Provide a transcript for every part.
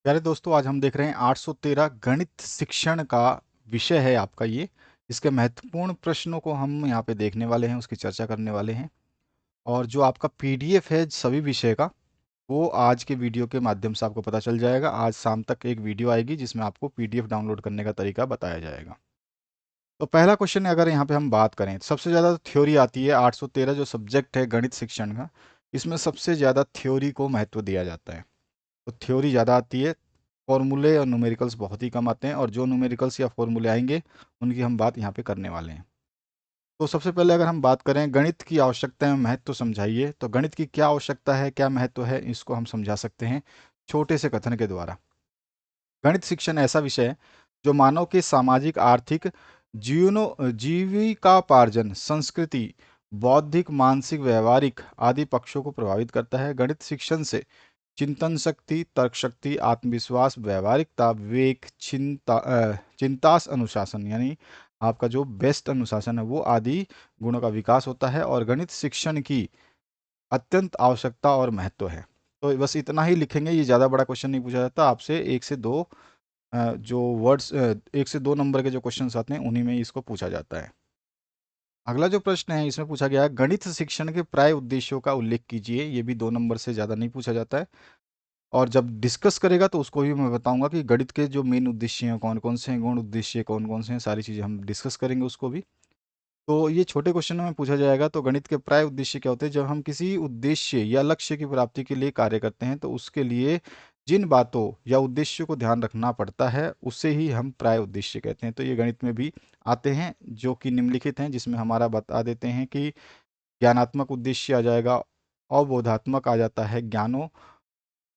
प्यारे दोस्तों, आज हम देख रहे हैं 813 गणित शिक्षण का विषय है आपका ये। इसके महत्वपूर्ण प्रश्नों को हम यहाँ पे देखने वाले हैं, उसकी चर्चा करने वाले हैं। और जो आपका पीडीएफ है सभी विषय का, वो आज के वीडियो के माध्यम से आपको पता चल जाएगा। आज शाम तक एक वीडियो आएगी जिसमें आपको पीडीएफ डाउनलोड करने का तरीका बताया जाएगा। तो पहला क्वेश्चन है, अगर यहाँ पे हम बात करें तो सबसे ज़्यादा थ्योरी आती है। 813 जो सब्जेक्ट है गणित शिक्षण का, इसमें सबसे ज़्यादा थ्योरी को महत्व दिया जाता है। तो थ्योरी ज़्यादा आती है, फॉर्मूले और न्यूमेरिकल्स बहुत ही कम आते हैं। और जो न्यूमेरिकल्स या फॉर्मूले आएंगे उनकी हम बात यहाँ पे करने वाले हैं। तो सबसे पहले अगर हम बात करें गणित की आवश्यकता एवं महत्व समझाइए, तो गणित की क्या आवश्यकता है, क्या महत्व है, इसको हम समझा सकते हैं छोटे से कथन के द्वारा। गणित शिक्षण ऐसा विषय है जो मानव के सामाजिक, आर्थिक, जीविकापार्जन, संस्कृति, बौद्धिक, मानसिक, व्यवहारिक आदि पक्षों को प्रभावित करता है। गणित शिक्षण से चिंतन शक्ति, तर्क शक्ति, आत्मविश्वास, व्यावहारिकता, विवेक, चिंतास अनुशासन यानी आपका जो बेस्ट अनुशासन है वो आदि गुणों का विकास होता है। और गणित शिक्षण की अत्यंत आवश्यकता और महत्व है। तो बस इतना ही लिखेंगे, ये ज़्यादा बड़ा क्वेश्चन नहीं पूछा जाता आपसे। एक से दो जो वर्ड्स, एक से दो नंबर के जो क्वेश्चंस आते हैं उन्हीं में इसको पूछा जाता है। अगला जो प्रश्न है इसमें पूछा गया है, गणित शिक्षण के प्राय उद्देश्यों का उल्लेख कीजिए। ये भी 2 नंबर से ज़्यादा नहीं पूछा जाता है। और जब डिस्कस करेगा तो उसको भी मैं बताऊंगा कि गणित के जो मेन उद्देश्य हैं कौन कौन से हैं, गुण उद्देश्य कौन कौन से हैं, सारी चीज़ें हम डिस्कस करेंगे उसको भी। तो ये छोटे क्वेश्चन में पूछा जाएगा। तो गणित के प्राय उद्देश्य क्या होते हैं? जब हम किसी उद्देश्य या लक्ष्य की प्राप्ति के लिए कार्य करते हैं तो उसके लिए जिन बातों या उद्देश्यों को ध्यान रखना पड़ता है उसे ही हम प्राय उद्देश्य कहते हैं। तो ये गणित में भी आते हैं जो कि निम्नलिखित हैं, जिसमें हमारा बता देते हैं कि ज्ञानात्मक उद्देश्य आ जाएगा, अवबोधात्मक आ जाता है,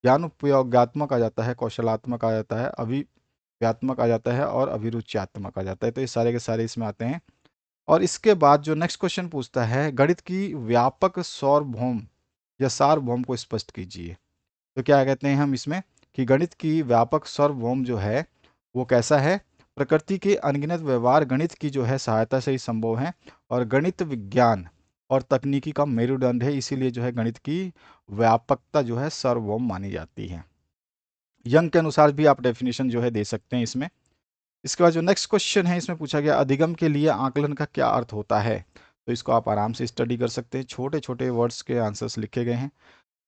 ज्ञानोपयोगात्मक आ जाता है, कौशलात्मक आ जाता है, अभिव्यात्मक आ जाता है और अभिरुच्यात्मक आ जाता है। तो ये सारे के सारे इसमें आते हैं। और इसके बाद जो नेक्स्ट क्वेश्चन पूछता है, गणित की व्यापक सार्वभौम या सार्वभौम को स्पष्ट कीजिए। तो क्या कहते हैं हम इसमें कि गणित की व्यापक सार्वभौम जो है वो कैसा है? प्रकृति के अनगिनत व्यवहार गणित की जो है सहायता से ही संभव है। और गणित विज्ञान और तकनीकी का मेरुदंड है, इसीलिए जो है गणित की व्यापकता जो है सार्वभौम मानी जाती है। यंग के अनुसार भी आप डेफिनेशन जो है दे सकते हैं इसमें। इसके बाद जो नेक्स्ट क्वेश्चन है इसमें पूछा गया, अधिगम के लिए आकलन का क्या अर्थ होता है? तो इसको आप आराम से स्टडी कर सकते हैं, छोटे छोटे वर्ड्स के आंसर्स लिखे गए हैं।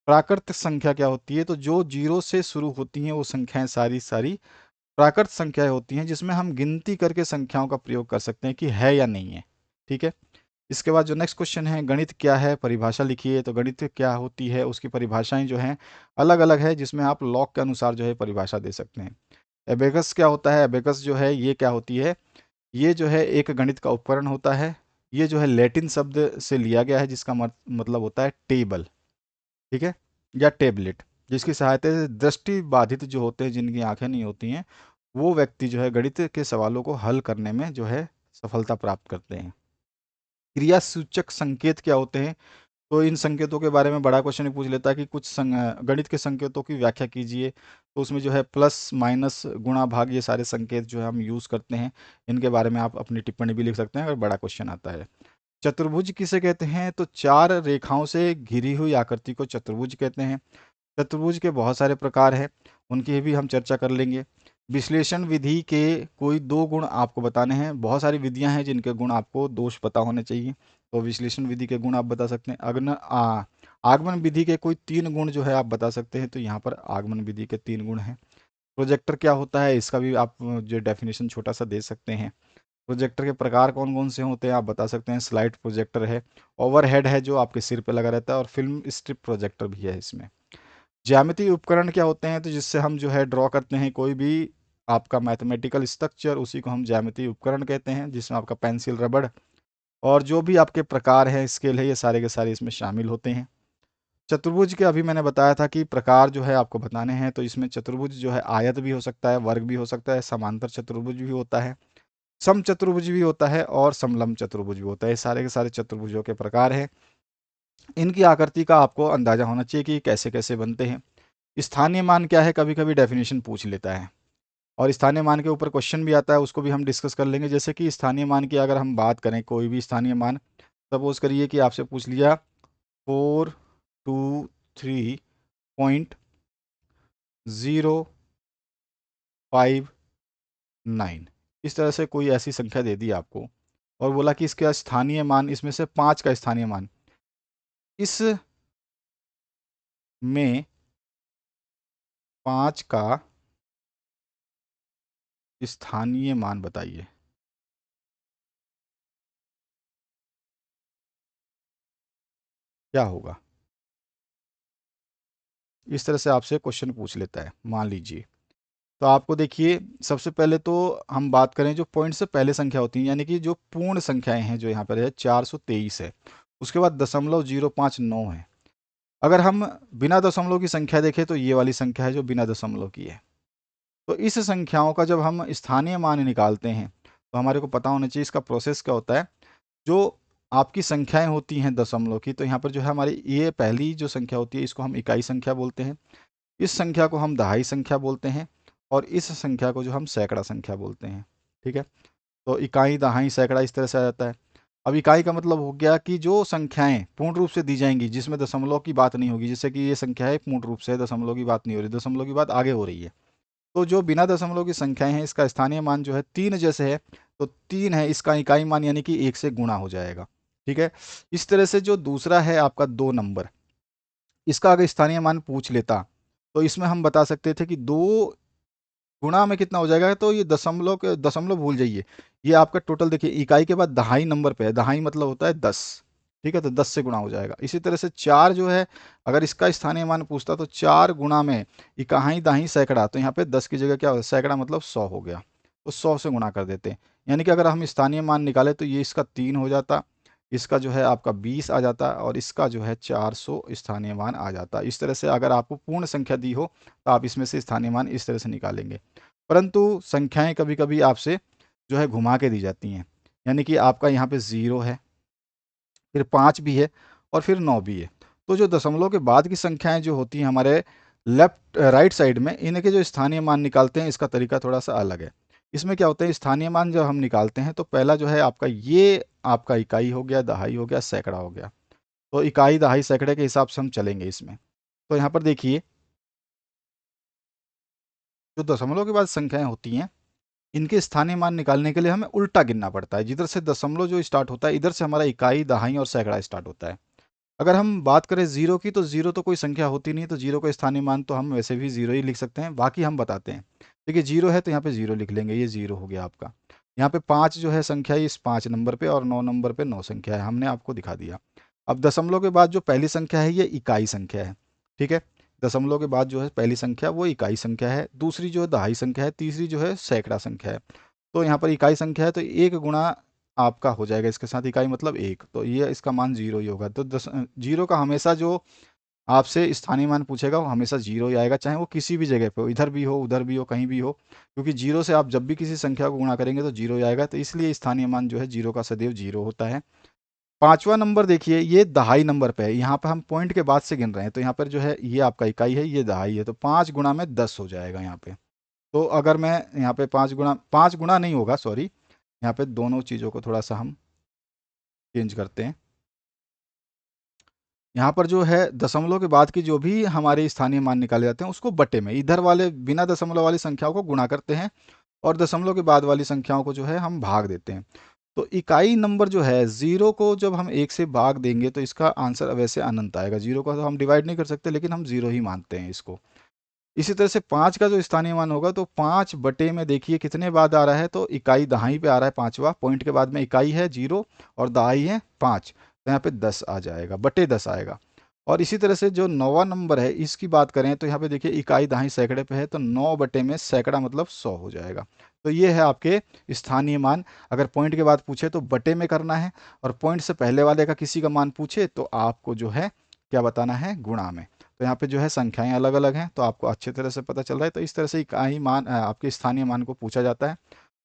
प्राकृत संख्या क्या होती है? तो जो जीरो से शुरू होती हैं वो संख्याएं सारी सारी प्राकृत संख्याएं होती हैं, जिसमें हम गिनती करके संख्याओं का प्रयोग कर सकते हैं कि है या नहीं है। ठीक है। इसके बाद जो नेक्स्ट क्वेश्चन है, गणित क्या है, परिभाषा लिखिए। तो गणित क्या होती है, उसकी परिभाषाएं जो हैं अलग अलग है, जिसमें आप लॉग के अनुसार जो है परिभाषा दे सकते हैं। एबेकस क्या होता है? एबेकस जो है ये क्या होती है? ये जो है एक गणित का उपकरण होता है। ये जो है लैटिन शब्द से लिया गया है, जिसका मतलब होता है टेबल। ठीक है, या टेबलेट, जिसकी सहायता से दृष्टि बाधित जो होते हैं, जिनकी आंखें नहीं होती हैं, वो व्यक्ति जो है गणित के सवालों को हल करने में जो है सफलता प्राप्त करते हैं। क्रिया सूचक संकेत क्या होते हैं? तो इन संकेतों के बारे में बड़ा क्वेश्चन पूछ लेता है कि कुछ गणित के संकेतों की व्याख्या कीजिए। तो उसमें जो है प्लस, माइनस, गुणा, भाग, ये सारे संकेत जो है हम यूज़ करते हैं। इनके बारे में आप अपनी टिप्पणी भी लिख सकते हैं अगर बड़ा क्वेश्चन आता है। चतुर्भुज किसे कहते हैं? तो चार रेखाओं से घिरी हुई आकृति को चतुर्भुज कहते हैं। चतुर्भुज के बहुत सारे प्रकार हैं, उनकी भी हम चर्चा कर लेंगे। विश्लेषण विधि के कोई दो गुण आपको बताने हैं। बहुत सारी विधियां हैं जिनके गुण आपको दोष पता होने चाहिए। तो विश्लेषण विधि के गुण आप बता सकते हैं। आगमन विधि के कोई 3 गुण जो है आप बता सकते हैं। तो यहाँ पर आगमन विधि के 3 गुण हैं। प्रोजेक्टर क्या होता है, इसका भी आप जो डेफिनेशन छोटा सा दे सकते हैं। प्रोजेक्टर के प्रकार कौन कौन से होते हैं आप बता सकते हैं। स्लाइड प्रोजेक्टर है, ओवरहेड है जो आपके सिर पे लगा रहता है, और फिल्म स्ट्रिप प्रोजेक्टर भी है इसमें। ज्यामितीय उपकरण क्या होते हैं? तो जिससे हम जो है ड्रॉ करते हैं कोई भी आपका मैथमेटिकल स्ट्रक्चर, उसी को हम ज्यामितीय उपकरण कहते हैं, जिसमें आपका पेंसिल, रबड़ और जो भी आपके प्रकार हैं, स्केल है, ये सारे के सारे इसमें शामिल होते हैं। चतुर्भुज के अभी मैंने बताया था कि प्रकार जो है आपको बताने हैं। तो इसमें चतुर्भुज जो है आयत भी हो सकता है, वर्ग भी हो सकता है, समांतर चतुर्भुज भी होता है, समचतुर्भुज भी होता है और समलंब चतुर्भुज भी होता है। ये सारे के सारे चतुर्भुजों के प्रकार हैं। इनकी आकृति का आपको अंदाजा होना चाहिए कि कैसे कैसे बनते हैं। स्थानीय मान क्या है, कभी कभी डेफिनेशन पूछ लेता है, और स्थानीय मान के ऊपर क्वेश्चन भी आता है, उसको भी हम डिस्कस कर लेंगे। जैसे कि स्थानीय मान की अगर हम बात करें, कोई भी स्थानीय मान, सपोज करिए कि आपसे पूछ लिया 423.0 9। इस तरह से कोई ऐसी संख्या दे दी आपको और बोला कि इसका स्थानीय मान, इसमें से 5 का स्थानीय मान, इस में 5 का स्थानीय मान बताइए। क्या होगा? इस तरह से आपसे क्वेश्चन पूछ लेता है, मान लीजिए। तो आपको देखिए, सबसे पहले तो हम बात करें जो पॉइंट से पहले संख्या होती है, यानी कि जो पूर्ण संख्याएं हैं, जो यहाँ पर है 423 है, उसके बाद 0.059 है। अगर हम बिना दशमलव की संख्या देखें तो ये वाली संख्या है जो बिना दशमलव की है। तो इस संख्याओं का जब हम स्थानीय मान निकालते हैं तो हमारे को पता होना चाहिए इसका प्रोसेस क्या होता है। जो आपकी संख्याएं होती हैं दशमलव की, तो यहाँ पर जो है हमारी ये पहली जो संख्या होती है इसको हम इकाई संख्या बोलते हैं, इस संख्या को हम दहाई संख्या बोलते हैं, और इस संख्या को जो हम सैकड़ा संख्या बोलते हैं। ठीक है, तो इकाई, दहाई, सैकड़ा इस तरह से आ जाता है। अब इकाई का मतलब हो गया कि जो संख्याएं पूर्ण रूप से दी जाएंगी, जिसमें दशमलव की बात नहीं होगी, जैसे कि ये संख्या है पूर्ण रूप से, दशमलव की बात नहीं हो रही, दशमलव की बात आगे हो रही है। तो जो बिना दशमलव की संख्याएं हैं, इसका स्थानीय मान जो है 3 जैसे है, तो 3 है, इसका इकाई मान यानी कि 1 से गुणा हो जाएगा। ठीक है, इस तरह से जो दूसरा है आपका 2 नंबर, इसका अगर स्थानीय मान पूछ लेता तो इसमें हम बता सकते थे कि 2 गुणा में कितना हो जाएगा, तो ये दशमलव भूल जाइए। ये आपका टोटल देखिए, इकाई के बाद दहाई नंबर पे है, दहाई मतलब होता है 10। ठीक है, तो 10 से गुणा हो जाएगा। इसी तरह से 4 जो है, अगर इसका स्थानीय मान पूछता तो 4 गुणा में इकाई, दहाई, सैकड़ा, तो यहाँ पे 10 की जगह क्या होगा, सैकड़ा मतलब 100 हो गया, तो 100 से गुणा कर देते हैं। यानी कि अगर हम स्थानीय मान निकाले तो ये इसका 3 हो जाता, इसका जो है आपका 20 आ जाता, और इसका जो है 400 स्थानीय मान आ जाता। इस तरह से अगर आपको पूर्ण संख्या दी हो तो आप इसमें से स्थानीय मान इस तरह से निकालेंगे। परंतु संख्याएं कभी कभी आपसे जो है घुमा के दी जाती हैं, यानी कि आपका यहाँ पे 0 है, फिर 5 भी है, और फिर 9 भी है। तो जो दशमलव के बाद की संख्याएं जो होती हैं हमारे लेफ्ट राइट साइड में, इनके जो स्थानीय मान निकालते हैं, इसका तरीका थोड़ा सा अलग है। इसमें क्या होता है, स्थानीय मान जब हम निकालते हैं तो पहला जो है आपका, ये आपका इकाई हो गया, दहाई हो गया, सैकड़ा हो गया। तो इकाई, दहाई, सैकड़े के हिसाब से हम चलेंगे इसमें। तो यहाँ पर देखिए, जो दशमलव के बाद संख्याएं होती हैं, इनके स्थानीय मान निकालने के लिए हमें उल्टा गिनना पड़ता है। जिधर से दशमलव जो स्टार्ट होता है, इधर से हमारा इकाई, दहाई और सैकड़ा स्टार्ट होता है। अगर हम बात करें जीरो की, तो जीरो तो कोई संख्या होती नहीं, तो जीरो का स्थानीय मान तो हम वैसे भी जीरो ही लिख सकते हैं। बाकी हम बताते हैं। देखिए, जीरो है तो यहाँ पे जीरो लिख लेंगे, ये जीरो हो गया आपका। यहाँ पे 5 जो है संख्या, इस 5 नंबर पे, और 9 नंबर पे 9 संख्या है, हमने आपको दिखा दिया। अब दशमलव के बाद जो पहली संख्या है, ये इकाई संख्या है। ठीक है, दशमलव के बाद जो है पहली संख्या वो इकाई संख्या है, दूसरी जो है दहाई संख्या है, तीसरी जो है सैकड़ा संख्या है। तो यहाँ पर इकाई संख्या है तो 1 गुणा आपका हो जाएगा इसके साथ, इकाई मतलब 1, तो ये इसका मान 0 ही होगा। तो जीरो का हमेशा जो आपसे स्थानीय मान पूछेगा वो हमेशा 0 ही आएगा, चाहे वो किसी भी जगह पे हो, इधर भी हो, उधर भी हो, कहीं भी हो, क्योंकि 0 से आप जब भी किसी संख्या को गुणा करेंगे तो 0 ही आएगा। तो इसलिए स्थानीय मान जो है 0 का सदैव 0 होता है। पांचवा नंबर देखिए, ये दहाई नंबर पे है, यहाँ पे हम पॉइंट के बाद से गिन रहे हैं, तो यहाँ पर जो है ये आपका इकाई है, ये दहाई है, तो 5 गुणा में 10 हो जाएगा यहाँ पे। तो अगर मैं यहाँ पे 5 गुणा नहीं होगा, सॉरी, यहाँ पे दोनों चीज़ों को थोड़ा सा हम चेंज करते हैं। यहाँ पर जो है दशमलव के बाद की जो भी हमारे स्थानीय मान निकाले जाते हैं, उसको बटे में इधर वाले बिना दशमलव वाली संख्याओं को गुणा करते हैं, और दशमलव के बाद वाली संख्याओं को जो है हम भाग देते हैं। तो इकाई नंबर जो है, जीरो को जब हम 1 से भाग देंगे तो इसका आंसर वैसे अनंत आएगा। जीरो को तो हम डिवाइड नहीं कर सकते, लेकिन हम जीरो ही मानते हैं इसको। इसी तरह से 5 का जो स्थानीय मान होगा, तो 5 बटे में देखिए कितने बाद आ रहा है, तो इकाई दहाई पे आ रहा है, पांचवा पॉइंट के बाद में इकाई है 0 और दहाई है 5, तो यहाँ पे 10 आ जाएगा, बटे 10 आएगा। और इसी तरह से जो 9वां नंबर है, इसकी बात करें तो यहाँ पे देखिए इकाई दहाई सैकड़े पे है, तो 9 बटे में सैकड़ा मतलब 100 हो जाएगा। तो ये है आपके स्थानीय मान। अगर पॉइंट के बाद पूछे तो बटे में करना है, और पॉइंट से पहले वाले का किसी का मान पूछे तो आपको जो है क्या बताना है, गुणा में। तो यहाँ पे जो है संख्याएं अलग अलग हैं, तो आपको अच्छे तरह से पता चल रहा है। तो इस तरह से इकाई मान आपके स्थानीय मान को पूछा जाता है।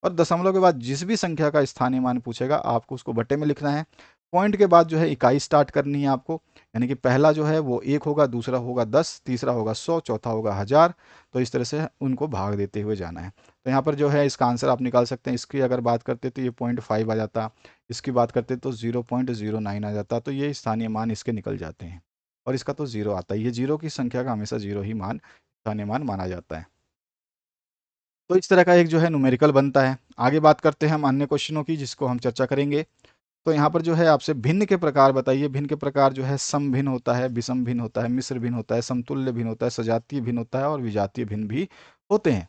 और दशमलव के बाद जिस भी संख्या का स्थानीय मान पूछेगा, आपको उसको बटे में लिखना है। पॉइंट के बाद जो है इकाई स्टार्ट करनी है आपको, यानी कि पहला जो है वो 1 होगा, दूसरा होगा 10, तीसरा होगा 100, चौथा होगा 1000। तो इस तरह से उनको भाग देते हुए जाना है। तो यहाँ पर जो है इसका आंसर आप निकाल सकते हैं। इसकी अगर बात करते तो ये 0.5 आ जाता, इसकी बात करते तो 0.09 आ जाता, तो ये स्थानीय मान इसके निकल जाते हैं। और इसका तो 0 आता है, ये 0 की संख्या का हमेशा 0 ही मान स्थानीय मान माना जाता है। तो इस तरह का एक जो है न्यूमेरिकल बनता है। आगे बात करते हैं हम अन्य क्वेश्चनों की, जिसको हम चर्चा करेंगे। तो यहाँ पर जो है आपसे भिन्न के प्रकार बताइए। भिन्न के प्रकार जो है सम भिन्न होता है, विषम भिन्न होता है, मिश्र भिन्न होता है, समतुल्य भिन्न होता है, सजातीय भिन्न होता है और विजातीय भिन्न भी होते हैं।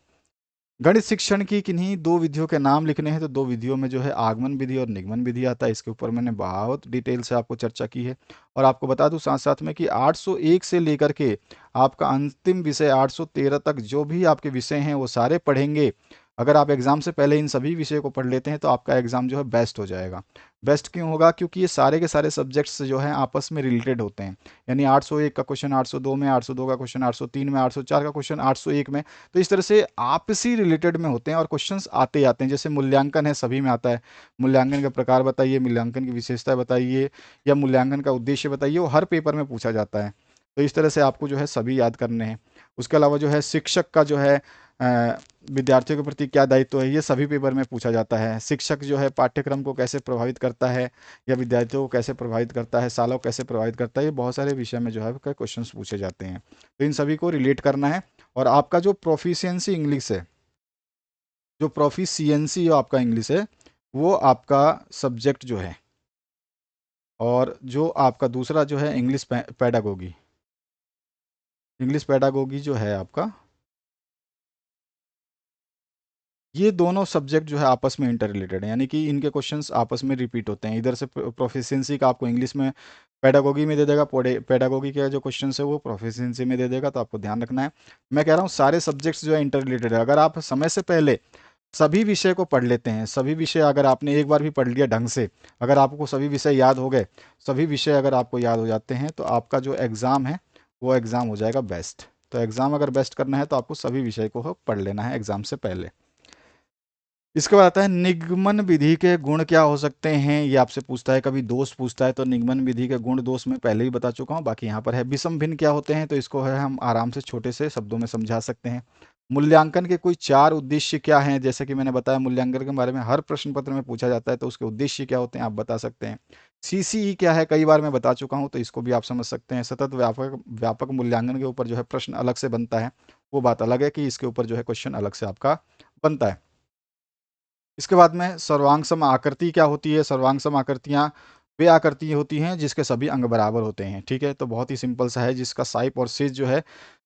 गणित शिक्षण की किन्हीं दो विधियों के नाम लिखने हैं, तो दो विधियों में जो है आगमन विधि और निगमन विधि आता है। इसके ऊपर मैंने बहुत डिटेल से आपको चर्चा की है। और आपको बता दूं साथ साथ में कि 801 से लेकर के आपका अंतिम विषय 813 तक जो भी आपके विषय हैं वो सारे पढ़ेंगे। अगर आप एग्जाम से पहले इन सभी विषयों को पढ़ लेते हैं तो आपका एग्जाम जो है बेस्ट हो जाएगा। बेस्ट क्यों होगा? क्योंकि ये सारे के सारे सब्जेक्ट्स जो हैं आपस में रिलेटेड होते हैं। यानी 801 का क्वेश्चन 802 में, 802 का क्वेश्चन 803 में, 804 का क्वेश्चन 801 में। तो इस तरह से आपसी रिलेटेड में होते हैं और क्वेश्चंस आते जाते हैं। जैसे मूल्यांकन है, सभी में आता है। मूल्यांकन का प्रकार बताइए, मूल्यांकन की विशेषता बताइए, या मूल्यांकन का उद्देश्य बताइए, वो हर पेपर में पूछा जाता है। तो इस तरह से आपको जो है सभी याद करने हैं। उसके अलावा जो है शिक्षक का जो है विद्यार्थियों के प्रति क्या दायित्व है, ये सभी पेपर में पूछा जाता है। शिक्षक जो है पाठ्यक्रम को कैसे प्रभावित करता है, या विद्यार्थियों को कैसे प्रभावित करता है, सालों को कैसे प्रभावित करता है, ये बहुत सारे विषय में जो है क्वेश्चन पूछे जाते हैं। तो इन सभी को रिलेट करना है। और आपका जो प्रोफिशिएंसी इंग्लिश है, जो प्रोफिशिएंसी आपका इंग्लिश है, वो आपका सब्जेक्ट जो है, और जो आपका दूसरा जो है इंग्लिश पैडागोगी, इंग्लिश पैडागोगी जो है आपका, ये दोनों सब्जेक्ट जो है आपस में इंटर रिलेटेड है। यानी कि इनके क्वेश्चंस आपस में रिपीट होते हैं। इधर से प्रोफिशिएंसी का आपको इंग्लिश में पैडागोगी में दे देगा, पैडागोगी के जो क्वेश्चन है वो प्रोफिशिएंसी में दे देगा। तो आपको ध्यान रखना है। मैं कह रहा हूँ सारे सब्जेक्ट्स जो है इंटर रिलेटेड है। अगर आप समय से पहले सभी विषय को पढ़ लेते हैं, सभी विषय अगर आपने एक बार भी पढ़ लिया ढंग से, अगर आपको सभी विषय याद हो गए, सभी विषय अगर आपको याद हो जाते हैं, तो आपका जो एग्ज़ाम है वो एग्ज़ाम हो जाएगा बेस्ट। तो एग्ज़ाम अगर बेस्ट करना है तो आपको सभी विषय को पढ़ लेना है एग्ज़ाम से पहले। इसके बाद आता है निगमन विधि के गुण क्या हो सकते हैं, ये आपसे पूछता है। कभी दोष पूछता है तो निगमन विधि के गुण दोष मैं पहले ही बता चुका हूँ। बाकी यहाँ पर है विषम भिन्न क्या होते हैं, तो इसको है हम आराम से छोटे से शब्दों में समझा सकते हैं। मूल्यांकन के कोई 4 उद्देश्य क्या हैं, जैसे कि मैंने बताया मूल्यांकन के बारे में हर प्रश्न पत्र में पूछा जाता है, तो उसके उद्देश्य क्या होते हैं आप बता सकते हैं। सीसीई क्या है, कई बार मैं बता चुका हूँ, तो इसको भी आप समझ सकते हैं। सतत व्यापक व्यापक मूल्यांकन के ऊपर जो है प्रश्न अलग से बनता है, वो बात अलग है कि इसके ऊपर जो है क्वेश्चन अलग से आपका बनता है। इसके बाद में सर्वांग सम आकृति क्या होती है। सर्वांग सम आकृतियाँ वे आकृति होती हैं जिसके सभी अंग बराबर होते हैं। ठीक है, तो बहुत ही सिंपल सा है, जिसका साइप और सेज जो है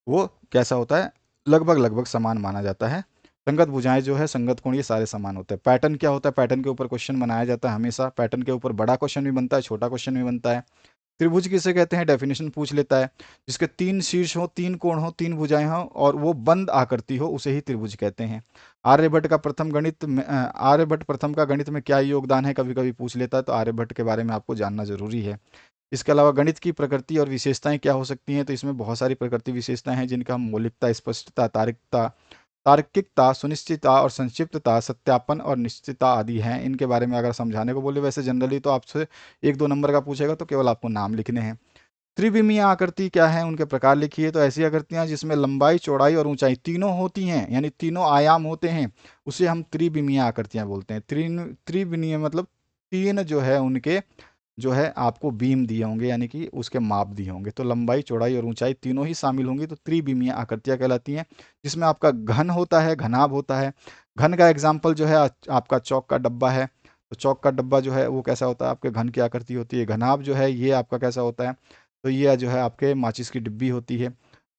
वो कैसा होता है, लगभग लगभग समान माना जाता है। संगत भुजाएं जो है, संगत कोण, ये सारे समान होते हैं। पैटर्न क्या होता है, पैटर्न के ऊपर क्वेश्चन बनाया जाता है हमेशा। पैटर्न के ऊपर बड़ा क्वेश्चन भी बनता है, छोटा क्वेश्चन भी बनता है। त्रिभुज किसे कहते हैं, डेफिनेशन पूछ लेता है। जिसके 3 शीर्ष हो, 3 कोण हो, 3 भुजाएं हो और वो बंद आकृति हो, उसे ही त्रिभुज कहते हैं। आर्यभट्ट का प्रथम गणित में आर्यभट्ट प्रथम का गणित में क्या योगदान है, कभी कभी पूछ लेता है, तो आर्यभट्ट के बारे में आपको जानना जरूरी है। इसके अलावा गणित की प्रकृति और विशेषताएं क्या हो सकती हैं, तो इसमें बहुत सारी प्रकृति विशेषताएं हैं जिनका हम मौलिकता, स्पष्टता, तार्किकता, सुनिश्चितता और संक्षिप्तता, सत्यापन और निश्चितता आदि हैं। इनके बारे में अगर समझाने को बोले, वैसे जनरली तो आपसे 1-2 नंबर का पूछेगा, तो केवल आपको नाम लिखने हैं। त्रिविमीय आकृति क्या है, उनके प्रकार लिखिए। तो ऐसी आकृतियां जिसमें लंबाई, चौड़ाई और ऊंचाई तीनों होती हैं, यानी तीनों आयाम होते हैं, उसे हम त्रिविमीय आकृतियां बोलते हैं। त्रिविमीय मतलब 3 जो है उनके जो है आपको बीम दिए होंगे, यानी कि उसके माप दिए होंगे। तो लंबाई, चौड़ाई और ऊंचाई तीनों ही शामिल होंगी, तो त्रिविमीय आकृतियां कहलाती हैं। जिसमें आपका घन होता है, घनाभ होता है। घन का एग्जाम्पल जो है आपका चौक का डब्बा है। तो चौक का डब्बा जो है वो कैसा होता है, आपके घन की आकृति होती है। घनाभ जो है ये आपका कैसा होता है, तो ये जो है आपके माचिस की डिब्बी होती है।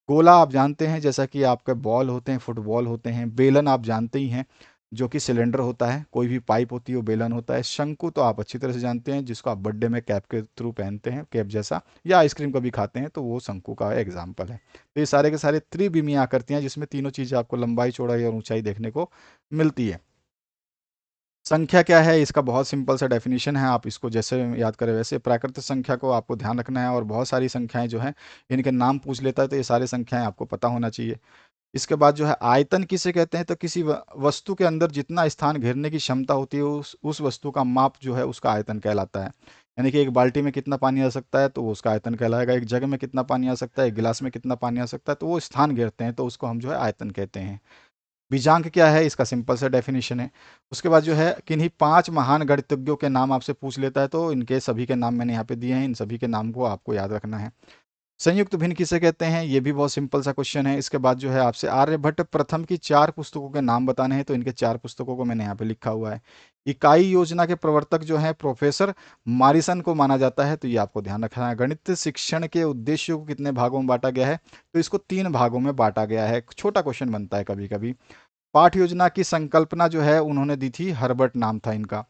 गोला आप जानते हैं, जैसा कि आपके बॉल होते हैं, फुटबॉल होते हैं। बेलन आप जानते ही हैं, जो कि सिलेंडर होता है। कोई भी पाइप होती है वो बेलन होता है। शंकु तो आप अच्छी तरह से जानते हैं, जिसको आप बर्थडे में कैप के थ्रू पहनते हैं, कैप जैसा, या आइसक्रीम कभी खाते हैं, तो वो शंकु का एग्जाम्पल है। तो ये सारे के सारे त्रिविमीय आकृतियां, जिसमें तीनों चीज़ें आपको लंबाई, चौड़ाई और ऊंचाई देखने को मिलती है। संख्या क्या है, इसका बहुत सिंपल सा डेफिनेशन है, आप इसको जैसे याद करें वैसे। प्राकृत संख्या को आपको ध्यान रखना है, और बहुत सारी संख्याएं जो हैं इनके नाम पूछ लेता है, तो ये सारी संख्याएं आपको पता होना चाहिए। इसके बाद जो है आयतन किसे कहते हैं, तो किसी वस्तु के अंदर जितना स्थान घेरने की क्षमता होती है, उस वस्तु का माप जो है उसका आयतन कहलाता है। यानी कि एक बाल्टी में कितना पानी आ सकता है, तो वो उसका आयतन कहलाएगा। एक जग में कितना पानी आ सकता है, एक गिलास में कितना पानी आ सकता है, तो वो स्थान घेरते हैं, तो उसको हम जो है आयतन कहते हैं। बीजांक क्या है, इसका सिंपल सा डेफिनेशन है। उसके बाद जो है किन्हीं 5 महान गणितज्ञों के नाम आपसे पूछ लेता है, तो इनके सभी के नाम मैंने यहाँ पे दिए हैं, इन सभी के नाम को आपको याद रखना है। संयुक्त भिन्न किसे कहते हैं, ये भी बहुत सिंपल सा क्वेश्चन है। इसके बाद जो है आपसे आर्यभट्ट प्रथम की 4 पुस्तकों के नाम बताने हैं, तो इनके 4 पुस्तकों को मैंने यहाँ पे लिखा हुआ है। इकाई योजना के प्रवर्तक जो है प्रोफेसर मारिसन को माना जाता है, तो ये आपको ध्यान रखना है। गणित शिक्षण के उद्देश्यों को कितने भागों में बांटा गया है, तो इसको 3 भागों में बांटा गया है। छोटा क्वेश्चन बनता है कभी कभी। पाठ योजना की संकल्पना जो है उन्होंने दी थी, हर्बर्ट नाम था इनका।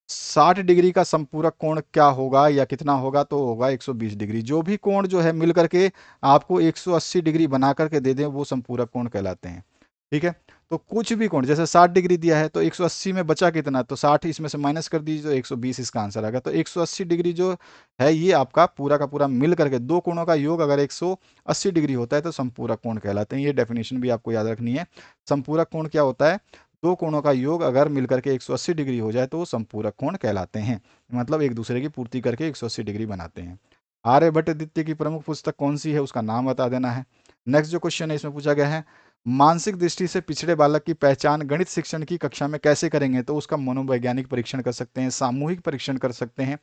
60 डिग्री का संपूरक कोण क्या होगा या कितना होगा, तो होगा 120 डिग्री। जो भी कोण जो है मिल करके आपको 180 डिग्री बना करके दे दें, वो संपूरक कोण कहलाते हैं। ठीक है, तो कुछ भी कोण, जैसे 60 डिग्री दिया है तो 180 में बचा कितना, तो 60 इसमें से माइनस कर दीजिए तो 120 इसका आंसर आ गया। तो 180 डिग्री जो है ये आपका पूरा का पूरा मिल करके, दो कोणों का योग अगर 180 डिग्री होता है तो संपूरक कोण कहलाते हैं। ये डेफिनेशन भी आपको याद रखनी है। संपूरक कोण क्या होता है, दो कोणों का योग अगर मिलकर के 180 डिग्री हो जाए तो वो संपूरक कोण कहलाते हैं। मतलब एक दूसरे की पूर्ति करके 180 डिग्री बनाते हैं। आर्यभट्ट द्वितीय की प्रमुख पुस्तक कौन सी है, उसका नाम बता देना है। नेक्स्ट जो क्वेश्चन है इसमें पूछा गया है, मानसिक दृष्टि से पिछड़े बालक की पहचान गणित शिक्षण की कक्षा में कैसे करेंगे, तो उसका मनोवैज्ञानिक परीक्षण कर सकते हैं, सामूहिक परीक्षण कर सकते हैं,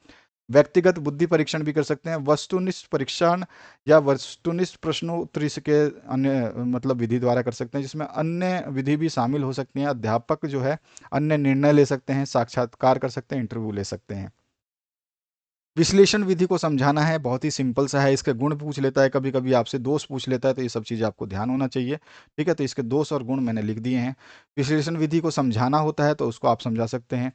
व्यक्तिगत बुद्धि परीक्षण भी कर सकते हैं, वस्तुनिष्ठ परीक्षण या वस्तुनिष्ठ प्रश्नोत्तरी के अन्य मतलब विधि द्वारा कर सकते हैं, जिसमें अन्य विधि भी शामिल हो सकती हैं। अध्यापक जो है अन्य निर्णय ले सकते हैं, साक्षात्कार कर सकते हैं, इंटरव्यू ले सकते हैं। विश्लेषण विधि को समझाना है, बहुत ही सिंपल सा है। इसके गुण पूछ लेता है, कभी कभी आपसे दोष पूछ लेता है, तो ये सब चीज़ आपको ध्यान होना चाहिए। ठीक है, तो इसके दोष और गुण मैंने लिख दिए हैं। विश्लेषण विधि को समझाना होता है तो उसको आप समझा सकते हैं,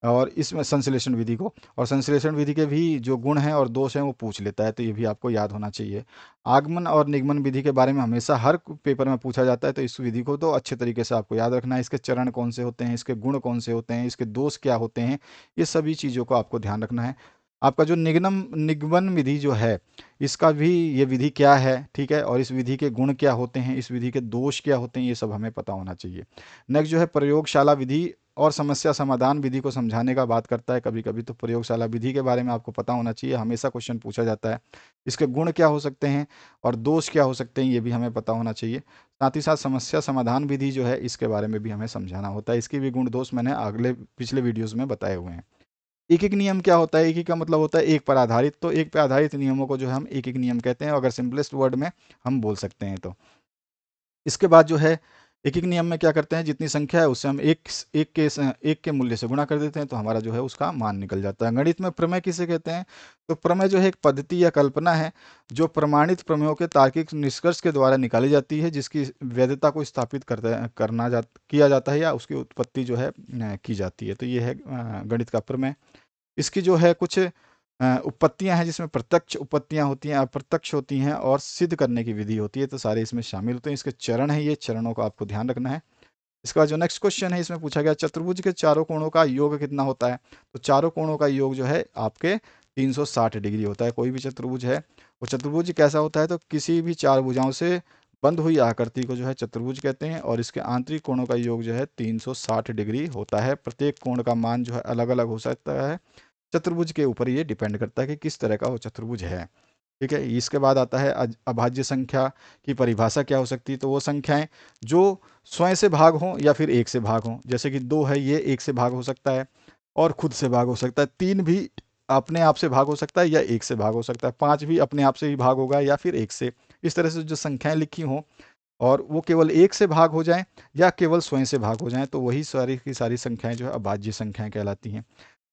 और इसमें संश्लेषण विधि को, और संश्लेषण विधि के भी जो गुण हैं और दोष हैं वो पूछ लेता है, तो ये भी आपको याद होना चाहिए। आगमन और निगमन विधि के बारे में हमेशा हर पेपर में पूछा जाता है, तो इस विधि को तो अच्छे तरीके से आपको याद रखना है। इसके चरण कौन से होते हैं, इसके गुण कौन से होते हैं, इसके दोष क्या होते हैं, ये सभी चीज़ों को आपको ध्यान रखना है। आपका जो निगमन विधि जो है, इसका भी ये विधि क्या है, ठीक है, और इस विधि के गुण क्या होते हैं, इस विधि के दोष क्या होते हैं, ये सब हमें पता होना चाहिए। नेक्स्ट जो है प्रयोगशाला विधि और समस्या समाधान विधि को समझाने का बात करता है कभी कभी, तो प्रयोगशाला विधि के बारे में आपको पता होना चाहिए, हमेशा क्वेश्चन पूछा जाता है। इसके गुण क्या हो सकते हैं और दोष क्या हो सकते हैं, ये भी हमें पता होना चाहिए। साथ ही साथ समस्या समाधान विधि जो है इसके बारे में भी हमें समझाना होता है। इसके भी गुण दोष मैंने अगले पिछले वीडियोज़ में बताए हुए हैं। एक एक नियम क्या होता है, एक एक का मतलब होता है एक पर आधारित, तो एक पर आधारित नियमों को जो है हम एक एक नियम कहते हैं, अगर सिंपलेस्ट वर्ड में हम बोल सकते हैं तो। इसके बाद जो है एक एक नियम में क्या करते हैं, जितनी संख्या है उससे हम एक के मूल्य से गुणा कर देते हैं, तो हमारा जो है उसका मान निकल जाता है। गणित में प्रमेय किसे कहते हैं, तो प्रमेय जो है एक पद्धति या कल्पना है जो प्रमाणित प्रमेयों के तार्किक निष्कर्ष के द्वारा निकाली जाती है, जिसकी वैधता को स्थापित किया जाता है या उसकी उत्पत्ति जो है की जाती है, तो ये है गणित का प्रमेय। इसकी जो है कुछ उपपत्तियां हैं, जिसमें प्रत्यक्ष उपपत्तियां होती हैं, अप्रत्यक्ष होती हैं, और सिद्ध करने की विधि होती है, तो सारे इसमें शामिल होते हैं। इसके चरण हैं, ये चरणों का आपको ध्यान रखना है। इसका जो नेक्स्ट क्वेश्चन है इसमें पूछा गया, चतुर्भुज के चारों कोणों का योग कितना होता है, तो चारों कोणों का योग जो है आपके 360 डिग्री होता है। कोई भी चतुर्भुज है, वो चतुर्भुज कैसा होता है, तो किसी भी चार भुजाओं से बंद हुई आकृति को जो है चतुर्भुज कहते हैं, और इसके आंतरिक कोणों का योग जो है 360 डिग्री होता है। प्रत्येक कोण का मान जो है अलग अलग हो सकता है, चतुर्भुज के ऊपर ये डिपेंड करता है कि किस तरह का वो चतुर्भुज है। ठीक है, इसके बाद आता है अभाज्य संख्या की परिभाषा क्या हो सकती है, तो वो संख्याएं जो स्वयं से भाग हों या फिर एक से भाग हों, जैसे कि 2 है ये एक से भाग हो सकता है और खुद से भाग हो सकता है, 3 भी अपने आप से भाग हो सकता है या एक से भाग हो सकता है, 5 भी अपने आप से ही भाग होगा या फिर एक से। इस तरह से जो संख्याएं लिखी हों और वो केवल एक से भाग हो जाएं या केवल स्वयं से भाग हो जाएं, तो वही सारी की सारी संख्याएं जो है अभाज्य संख्याएं कहलाती हैं।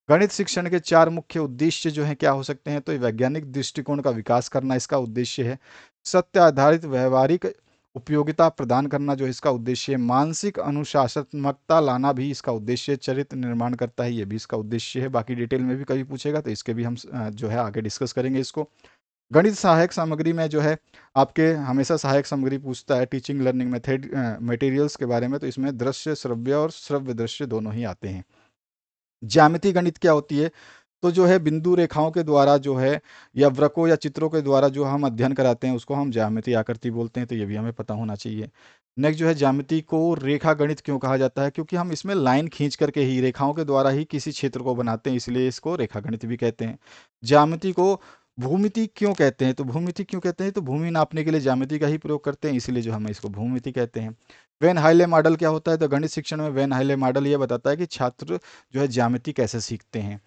गणित शिक्षण के 4 मुख्य उद्देश्य जो हैं क्या हो सकते हैं, तो ये वैज्ञानिक दृष्टिकोण का विकास करना इसका उद्देश्य है। सत्य आधारित व्यवहारिक उपयोगिता प्रदान करना जो इसका उद्देश्य है। मानसिक अनुशासनात्मकता लाना भी इसका उद्देश्य है। चरित्र निर्माण करता है, ये भी इसका उद्देश्य है। बाकी डिटेल में भी कभी पूछेगा तो इसके भी हम जो है आगे डिस्कस करेंगे इसको। गणित सहायक सामग्री में जो है आपके हमेशा सहायक सामग्री पूछता है टीचिंग लर्निंग मेथड मटेरियल्स के बारे में, तो इसमें दृश्य श्रव्य और श्रव्य दृश्य दोनों ही आते हैं। ज्यामिति गणित क्या होती है, तो जो है बिंदु रेखाओं के द्वारा जो है या वृकों या चित्रों के द्वारा जो हम अध्ययन कराते हैं उसको हम ज्यामिति आकृति बोलते हैं, तो ये भी हमें पता होना चाहिए। नेक्स्ट जो है ज्यामिति को रेखा गणित क्यों कहा जाता है, क्योंकि हम इसमें लाइन खींच करके ही रेखाओं के द्वारा ही किसी क्षेत्र को बनाते हैं, इसलिए इसको रेखा गणित भी कहते हैं। ज्यामिति को भूमिति क्यों कहते हैं, तो भूमिति क्यों कहते हैं, तो भूमि नापने के लिए ज्यामिति का ही प्रयोग करते हैं, इसलिए जो हम इसको भूमिति कहते हैं। वेन हाइले मॉडल क्या होता है, तो गणित शिक्षण में वेन हाइले मॉडल ये बताता है कि छात्र जो है ज्यामिति कैसे सीखते हैं।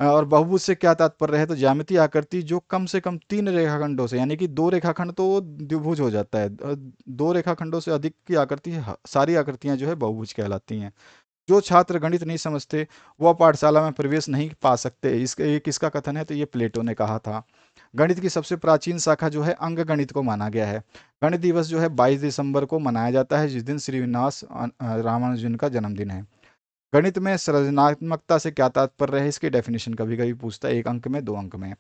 और बहुभुज से क्या तात्पर्य है, तो ज्यामितीय आकृति जो कम से कम 3 रेखाखंडों से, यानी कि 2 रेखाखंड तो वो द्विभुज हो जाता है, 2 रेखाखंडों से अधिक की आकृति, सारी आकृतियां जो है बहुभुज कहलाती हैं। जो छात्र गणित नहीं समझते वह पाठशाला में प्रवेश नहीं पा सकते, इसके ये किसका कथन है, तो ये प्लेटो ने कहा था। गणित की सबसे प्राचीन शाखा जो है अंक गणित को माना गया है। गणित दिवस जो है 22 दिसंबर को मनाया जाता है, जिस दिन श्रीनिवास रामानुजन का जन्मदिन है। गणित में सृजनात्मकता से क्या तात्पर्य है, इसकी डेफिनेशन कभी कभी पूछता है, 1 अंक में, 2 अंक में।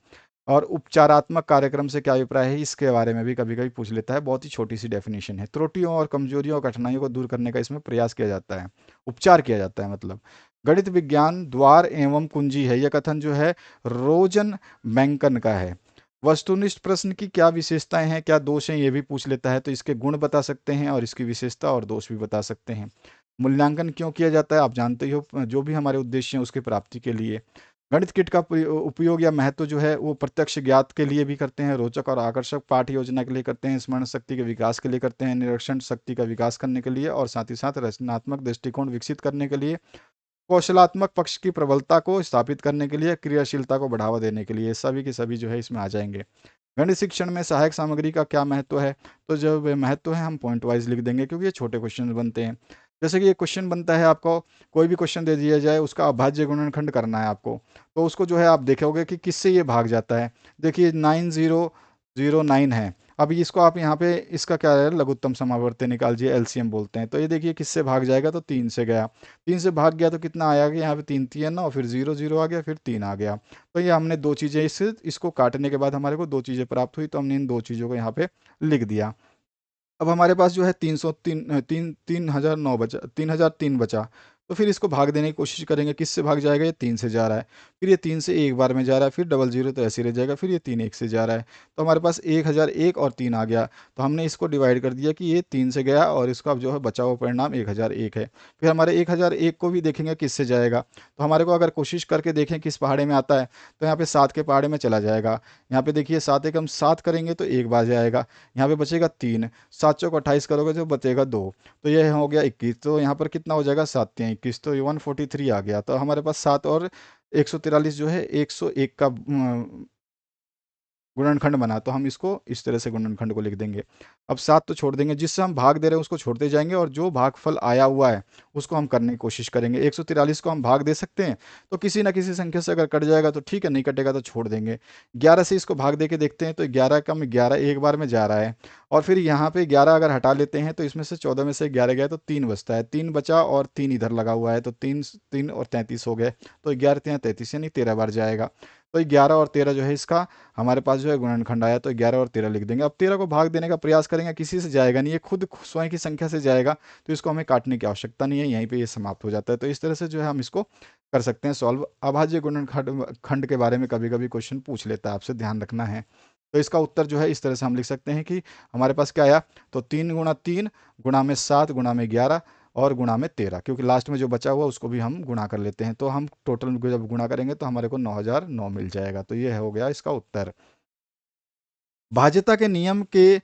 और उपचारात्मक कार्यक्रम से क्या अभिप्राय है, इसके बारे में भी कभी कभी पूछ लेता है, बहुत ही छोटी सी डेफिनेशन है। त्रुटियों और कमजोरियों और कठिनाइयों को दूर करने का इसमें प्रयास किया जाता है, उपचार किया जाता है मतलब। गणित विज्ञान द्वार एवं कुंजी है, यह कथन जो है रोजन बैंकन का है। वस्तुनिष्ठ प्रश्न की क्या विशेषताएं हैं, क्या दोष हैं, ये भी पूछ लेता है, तो इसके गुण बता सकते हैं और इसकी विशेषता और दोष भी बता सकते हैं। मूल्यांकन क्यों किया जाता है, आप जानते ही हो, जो भी हमारे उद्देश्य हैं उसकी प्राप्ति के लिए। गणित किट का उपयोग या महत्व जो है वो प्रत्यक्ष ज्ञात के लिए भी करते हैं, रोचक और आकर्षक पाठ योजना के लिए करते हैं, स्मरण शक्ति के विकास के लिए करते हैं, निरीक्षण शक्ति का विकास करने के लिए, और साथ ही साथ रचनात्मक दृष्टिकोण विकसित करने के लिए, कौशलात्मक पक्ष की प्रबलता को स्थापित करने के लिए, क्रियाशीलता को बढ़ावा देने के लिए, सभी के सभी जो है इसमें आ जाएंगे। गणित शिक्षण में सहायक सामग्री का क्या महत्व है, तो जो वे महत्व है हम पॉइंट वाइज लिख देंगे, क्योंकि ये छोटे क्वेश्चन बनते हैं। जैसे कि ये क्वेश्चन बनता है, आपको कोई भी क्वेश्चन दे दिया जाए, उसका अभाज्य गुणनखंड करना है आपको, तो उसको जो है आप देखोगे कि किससे ये भाग जाता है। देखिए 9009 है, अब इसको आप यहाँ पे इसका क्या है, लघुत्तम समावर्ती निकालिए, एलसीएम बोलते हैं। तो ये देखिए किससे भाग जाएगा, तो 3 से गया, 3 से भाग गया तो कितना आया कि यहाँ पे 3 3 9, फिर 0 0 आ गया, फिर 3 आ गया। तो ये हमने दो चीज़ें इसको काटने के बाद हमारे को दो चीज़ें प्राप्त हुई, तो हमने इन दो चीज़ों को यहाँ पे लिख दिया। अब हमारे पास जो है 303 तीन 3009 बचा, 3003 बचा। तो फिर इसको भाग देने की कोशिश करेंगे, किससे भाग जाएगा, ये 3 से जा रहा है, फिर ये 3 से एक बार में जा रहा है, फिर डबल जीरो तो ऐसे ही रह जाएगा, फिर ये 3 1 से जा रहा है। तो हमारे पास 1001 और 3 आ गया। तो हमने इसको डिवाइड कर दिया कि ये 3 से गया और इसका अब जो है बचा हुआ परिणाम 1001 है। फिर हमारे 1001 को भी देखेंगे किससे जाएगा, तो हमारे को अगर कोशिश करके देखें किस पहाड़े में आता है, तो यहाँ पे 7 के पहाड़े में चला जाएगा। यहाँ पे देखिए 7 एकम 7 करेंगे तो एक बार जाएगा, यहाँ पे बचेगा 3, 7 चौक 28 करोगे तो बचेगा 2, तो ये हो गया 21। तो यहाँ पर कितना हो जाएगा, 7 3 21, तो ये 143 आ गया। तो हमारे पास 7 और 143 जो है 101 का गुणनखंड बना, तो हम इसको इस तरह से गुणनखंड को लिख देंगे। अब 7 तो छोड़ देंगे, जिससे हम भाग दे रहे हैं उसको छोड़ते जाएंगे, और जो भागफल आया हुआ है उसको हम करने की कोशिश करेंगे। 143 को हम भाग दे सकते हैं, तो किसी ना किसी संख्या से अगर कट जाएगा तो ठीक है, नहीं कटेगा तो छोड़ देंगे। 11 से इसको भाग दे के देखते हैं, तो 11 कम 11 एक बार में जा रहा है, और फिर यहाँ पे 11 अगर हटा लेते हैं तो इसमें से 14 में से 11 गया तो 3 बचता है, 3 बचा और 3 इधर लगा हुआ है, तो 3 3 और 33 हो गए। तो 11 3 33, यानी 13 बार जाएगा। तो 11 और 13 जो है इसका हमारे पास जो है गुणनखंड आया, तो 11 और 13 लिख देंगे। अब 13 को भाग देने का प्रयास करेंगे, किसी से जाएगा नहीं, ये खुद स्वयं की संख्या से जाएगा, तो इसको हमें काटने की आवश्यकता नहीं है, यहीं पे ये समाप्त हो जाता है। तो इस तरह से जो है हम इसको कर सकते हैं सॉल्व। अभाज्य गुणनखंड खंड के बारे में कभी कभी क्वेश्चन पूछ लेता है, आपसे ध्यान रखना है। तो इसका उत्तर जो है इस तरह से हम लिख सकते हैं कि हमारे पास क्या आया, तो 3 × 3 गुणा में 7 गुणा में 11 और गुणा में 13, क्योंकि लास्ट में जो बचा हुआ उसको भी हम गुणा कर लेते हैं, तो हम टोटल जब गुणा करेंगे तो हमारे को 9009 मिल जाएगा। तो ये हो गया इसका उत्तर। भाज्यता के नियम के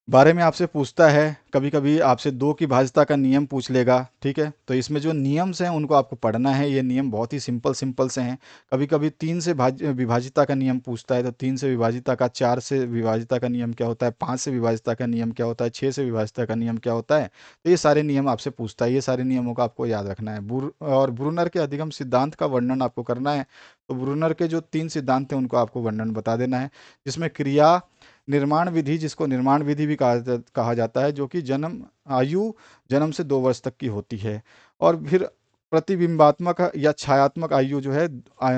बारे में आपसे पूछता है, कभी कभी आपसे 2 की भाज्यता का नियम पूछ लेगा, ठीक है। तो इसमें जो नियम्स हैं उनको आपको पढ़ना है, ये नियम बहुत ही सिंपल सिंपल से हैं। कभी कभी 3 से विभाजिता का नियम पूछता है, तो 3 से विभाजिता का, 4 से विभाजिता का नियम क्या होता है, 5 से विभाजिता का नियम क्या होता है, 6 से विभाजिता का नियम क्या होता है। तो ये सारे नियम आपसे पूछता है, ये सारे नियमों का आपको याद रखना है। और ब्रूनर के अधिगम सिद्धांत का वर्णन आपको करना है। तो ब्रूनर के जो 3 सिद्धांत हैं उनको आपको वर्णन बता देना है, जिसमें क्रिया निर्माण विधि, जिसको निर्माण विधि भी कहा जाता है, जो कि जन्म से 2 वर्ष तक की होती है। और फिर प्रतिबिंबात्मक या छायात्मक आयु जो है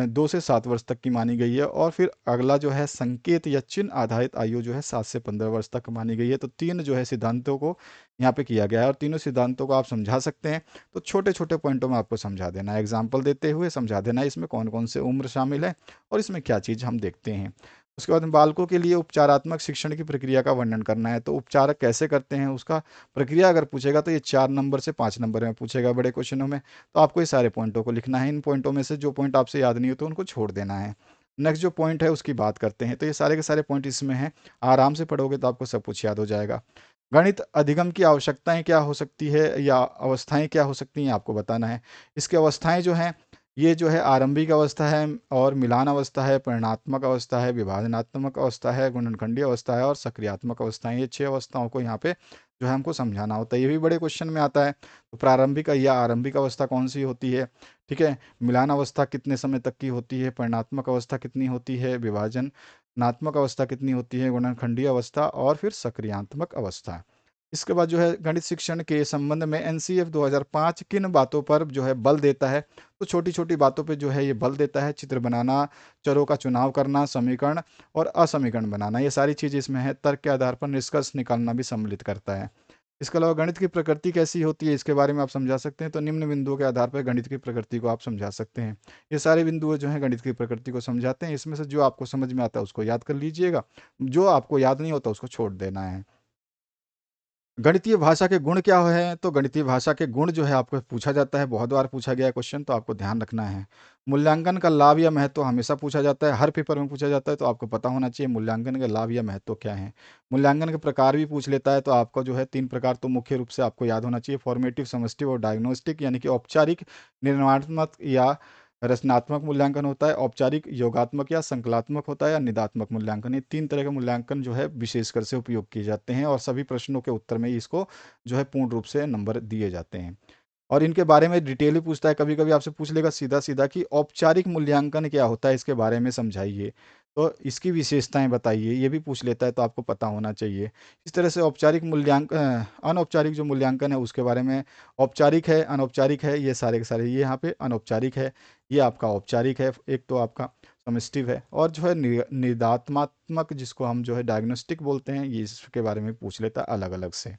2 से 7 वर्ष तक की मानी गई है। और फिर अगला जो है संकेत या चिन्ह आधारित आयु जो है 7 से 15 वर्ष तक मानी गई है। तो 3 जो है सिद्धांतों को यहाँ पे किया गया है, और तीनों सिद्धांतों को आप समझा सकते हैं। तो छोटे छोटे पॉइंटों में आपको समझा देना है, एग्जाम्पल देते हुए समझा देना है, इसमें कौन कौन से उम्र शामिल है और इसमें क्या चीज़ हम देखते हैं। उसके बाद में बालकों के लिए उपचारात्मक शिक्षण की प्रक्रिया का वर्णन करना है। तो उपचार कैसे करते हैं उसका प्रक्रिया अगर पूछेगा, तो ये 4 नंबर से 5 नंबर में पूछेगा बड़े क्वेश्चनों में। तो आपको ये सारे पॉइंटों को लिखना है, इन पॉइंटों में से जो पॉइंट आपसे याद नहीं हो तो उनको छोड़ देना है। नेक्स्ट जो पॉइंट है उसकी बात करते हैं। तो ये सारे के सारे पॉइंट इसमें हैं, आराम से पढ़ोगे तो आपको सब कुछ याद हो जाएगा। गणित अधिगम की आवश्यकताएं क्या हो सकती है या अवस्थाएं क्या हो सकती हैं, आपको बताना है। इसकी अवस्थाएं जो हैं, ये जो है आरंभिक अवस्था है और मिलान अवस्था है, परिणात्मक अवस्था है, विभाजनात्मक अवस्था है, गुणनखंडीय अवस्था है और सक्रियात्मक अवस्था है। ये 6 अवस्थाओं को यहाँ पे जो है हमको समझाना होता है। ये भी बड़े क्वेश्चन में आता है। तो प्रारंभिक या आरंभिक अवस्था कौन सी होती है, ठीक है, मिलान अवस्था कितने समय तक की होती है, परिणात्मक अवस्था कितनी होती है, विभाजनात्मक अवस्था कितनी होती है, गुणनखंडीय अवस्था और फिर सक्रियात्मक अवस्था। इसके बाद जो है गणित शिक्षण के संबंध में एनसीएफ 2005 किन बातों पर जो है बल देता है। तो छोटी छोटी बातों पे जो है ये बल देता है। चित्र बनाना, चरों का चुनाव करना, समीकरण और असमीकरण बनाना, ये सारी चीज़ इसमें है। तर्क के आधार पर निष्कर्ष निकालना भी सम्मिलित करता है। इसके अलावा गणित की प्रकृति कैसी होती है, इसके बारे में आप समझा सकते हैं। तो निम्न बिंदुओं के आधार पर गणित की प्रकृति को आप समझा सकते हैं। ये सारे बिंदु जो हैं गणित की प्रकृति को समझाते हैं। इसमें से जो आपको समझ में आता है उसको याद कर लीजिएगा, जो आपको याद नहीं होता उसको छोड़ देना है। गणितीय भाषा के गुण क्या है, तो गणितीय भाषा के गुण जो है आपको पूछा जाता है, बहुत बार पूछा गया है क्वेश्चन, तो आपको ध्यान रखना है। मूल्यांकन का लाभ या महत्व हमेशा पूछा जाता है, हर पेपर में पूछा जाता है, तो आपको पता होना चाहिए मूल्यांकन का लाभ या महत्व क्या है। मूल्यांकन के प्रकार भी पूछ लेता है, तो आपको जो है 3 प्रकार तो मुख्य रूप से आपको याद होना चाहिए, फॉर्मेटिव, समस्टिव और डायग्नोस्टिक, यानी कि औपचारिक, निर्माणात्मक या रचनात्मक मूल्यांकन होता है, औपचारिक, योगात्मक या संकलात्मक होता है, या निदात्मक मूल्यांकन। ये 3 तरह के मूल्यांकन जो है विशेषकर से उपयोग किए जाते हैं और सभी प्रश्नों के उत्तर में इसको जो है पूर्ण रूप से नंबर दिए जाते हैं। और इनके बारे में डिटेल ही पूछता है, कभी कभी आपसे पूछ लेगा सीधा सीधा कि औपचारिक मूल्यांकन क्या होता है, इसके बारे में समझाइए, तो इसकी विशेषताएं बताइए, ये भी पूछ लेता है, तो आपको पता होना चाहिए। इस तरह से औपचारिक मूल्यांकन, अनौपचारिक जो मूल्यांकन है उसके बारे में, औपचारिक है, अनौपचारिक है, ये सारे के सारे, ये यहाँ पे अनौपचारिक है, ये आपका औपचारिक है, एक तो आपका समिष्टिव है, और जो है निदात्मात्मक, जिसको हम जो है डायग्नोस्टिक बोलते हैं, ये इसके बारे में पूछ लेता है अलग अलग से।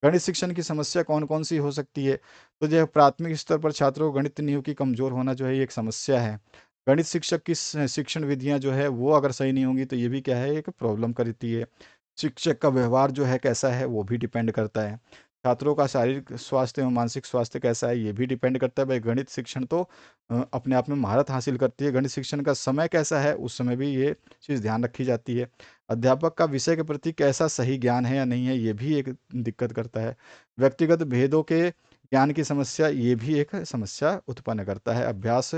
गणित शिक्षण की समस्या कौन कौन सी हो सकती है, तो जो है प्राथमिक स्तर पर छात्रों को गणित नींव की कमजोर होना जो है ये एक समस्या है। गणित शिक्षक की शिक्षण विधियां जो है वो अगर सही नहीं होंगी तो ये भी क्या है, एक प्रॉब्लम करती है। शिक्षक का व्यवहार जो है कैसा है वो भी डिपेंड करता है। छात्रों का शारीरिक स्वास्थ्य एवं मानसिक स्वास्थ्य कैसा है ये भी डिपेंड करता है। भाई गणित शिक्षण तो अपने आप में महारत हासिल करती है, गणित शिक्षण का समय कैसा है उस समय भी ये चीज़ ध्यान रखी जाती है। अध्यापक का विषय के प्रति कैसा सही ज्ञान है या नहीं है ये भी एक दिक्कत करता है। व्यक्तिगत भेदों के ज्ञान की समस्या ये भी एक समस्या उत्पन्न करता है। अभ्यास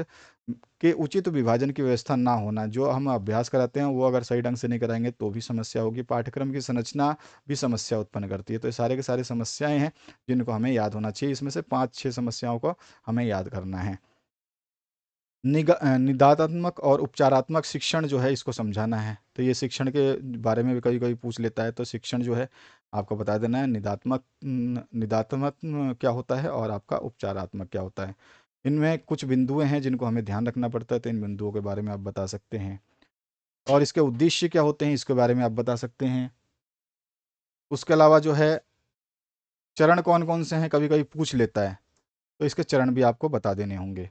के उचित विभाजन की व्यवस्था ना होना, जो हम अभ्यास कराते हैं वो अगर सही ढंग से नहीं कराएंगे तो भी समस्या होगी। पाठ्यक्रम की संरचना भी समस्या उत्पन्न करती है। तो ये सारे के सारे समस्याएं हैं जिनको हमें याद होना चाहिए। इसमें से 5-6 समस्याओं को हमें याद करना है। निदात्मक और उपचारात्मक शिक्षण जो है इसको समझाना है। तो ये शिक्षण के बारे में भी कभी कभी पूछ लेता है, तो शिक्षण जो है आपको बता देना है, निदात्मक क्या होता है और आपका उपचारात्मक क्या होता है। इनमें कुछ बिंदुएं हैं जिनको हमें ध्यान रखना पड़ता है, तो इन बिंदुओं के बारे में आप बता सकते हैं। और इसके उद्देश्य क्या होते हैं इसके बारे में आप बता सकते हैं। उसके अलावा जो है चरण कौन कौन से हैं कभी कभी पूछ लेता है, तो इसके चरण भी आपको बता देने होंगे।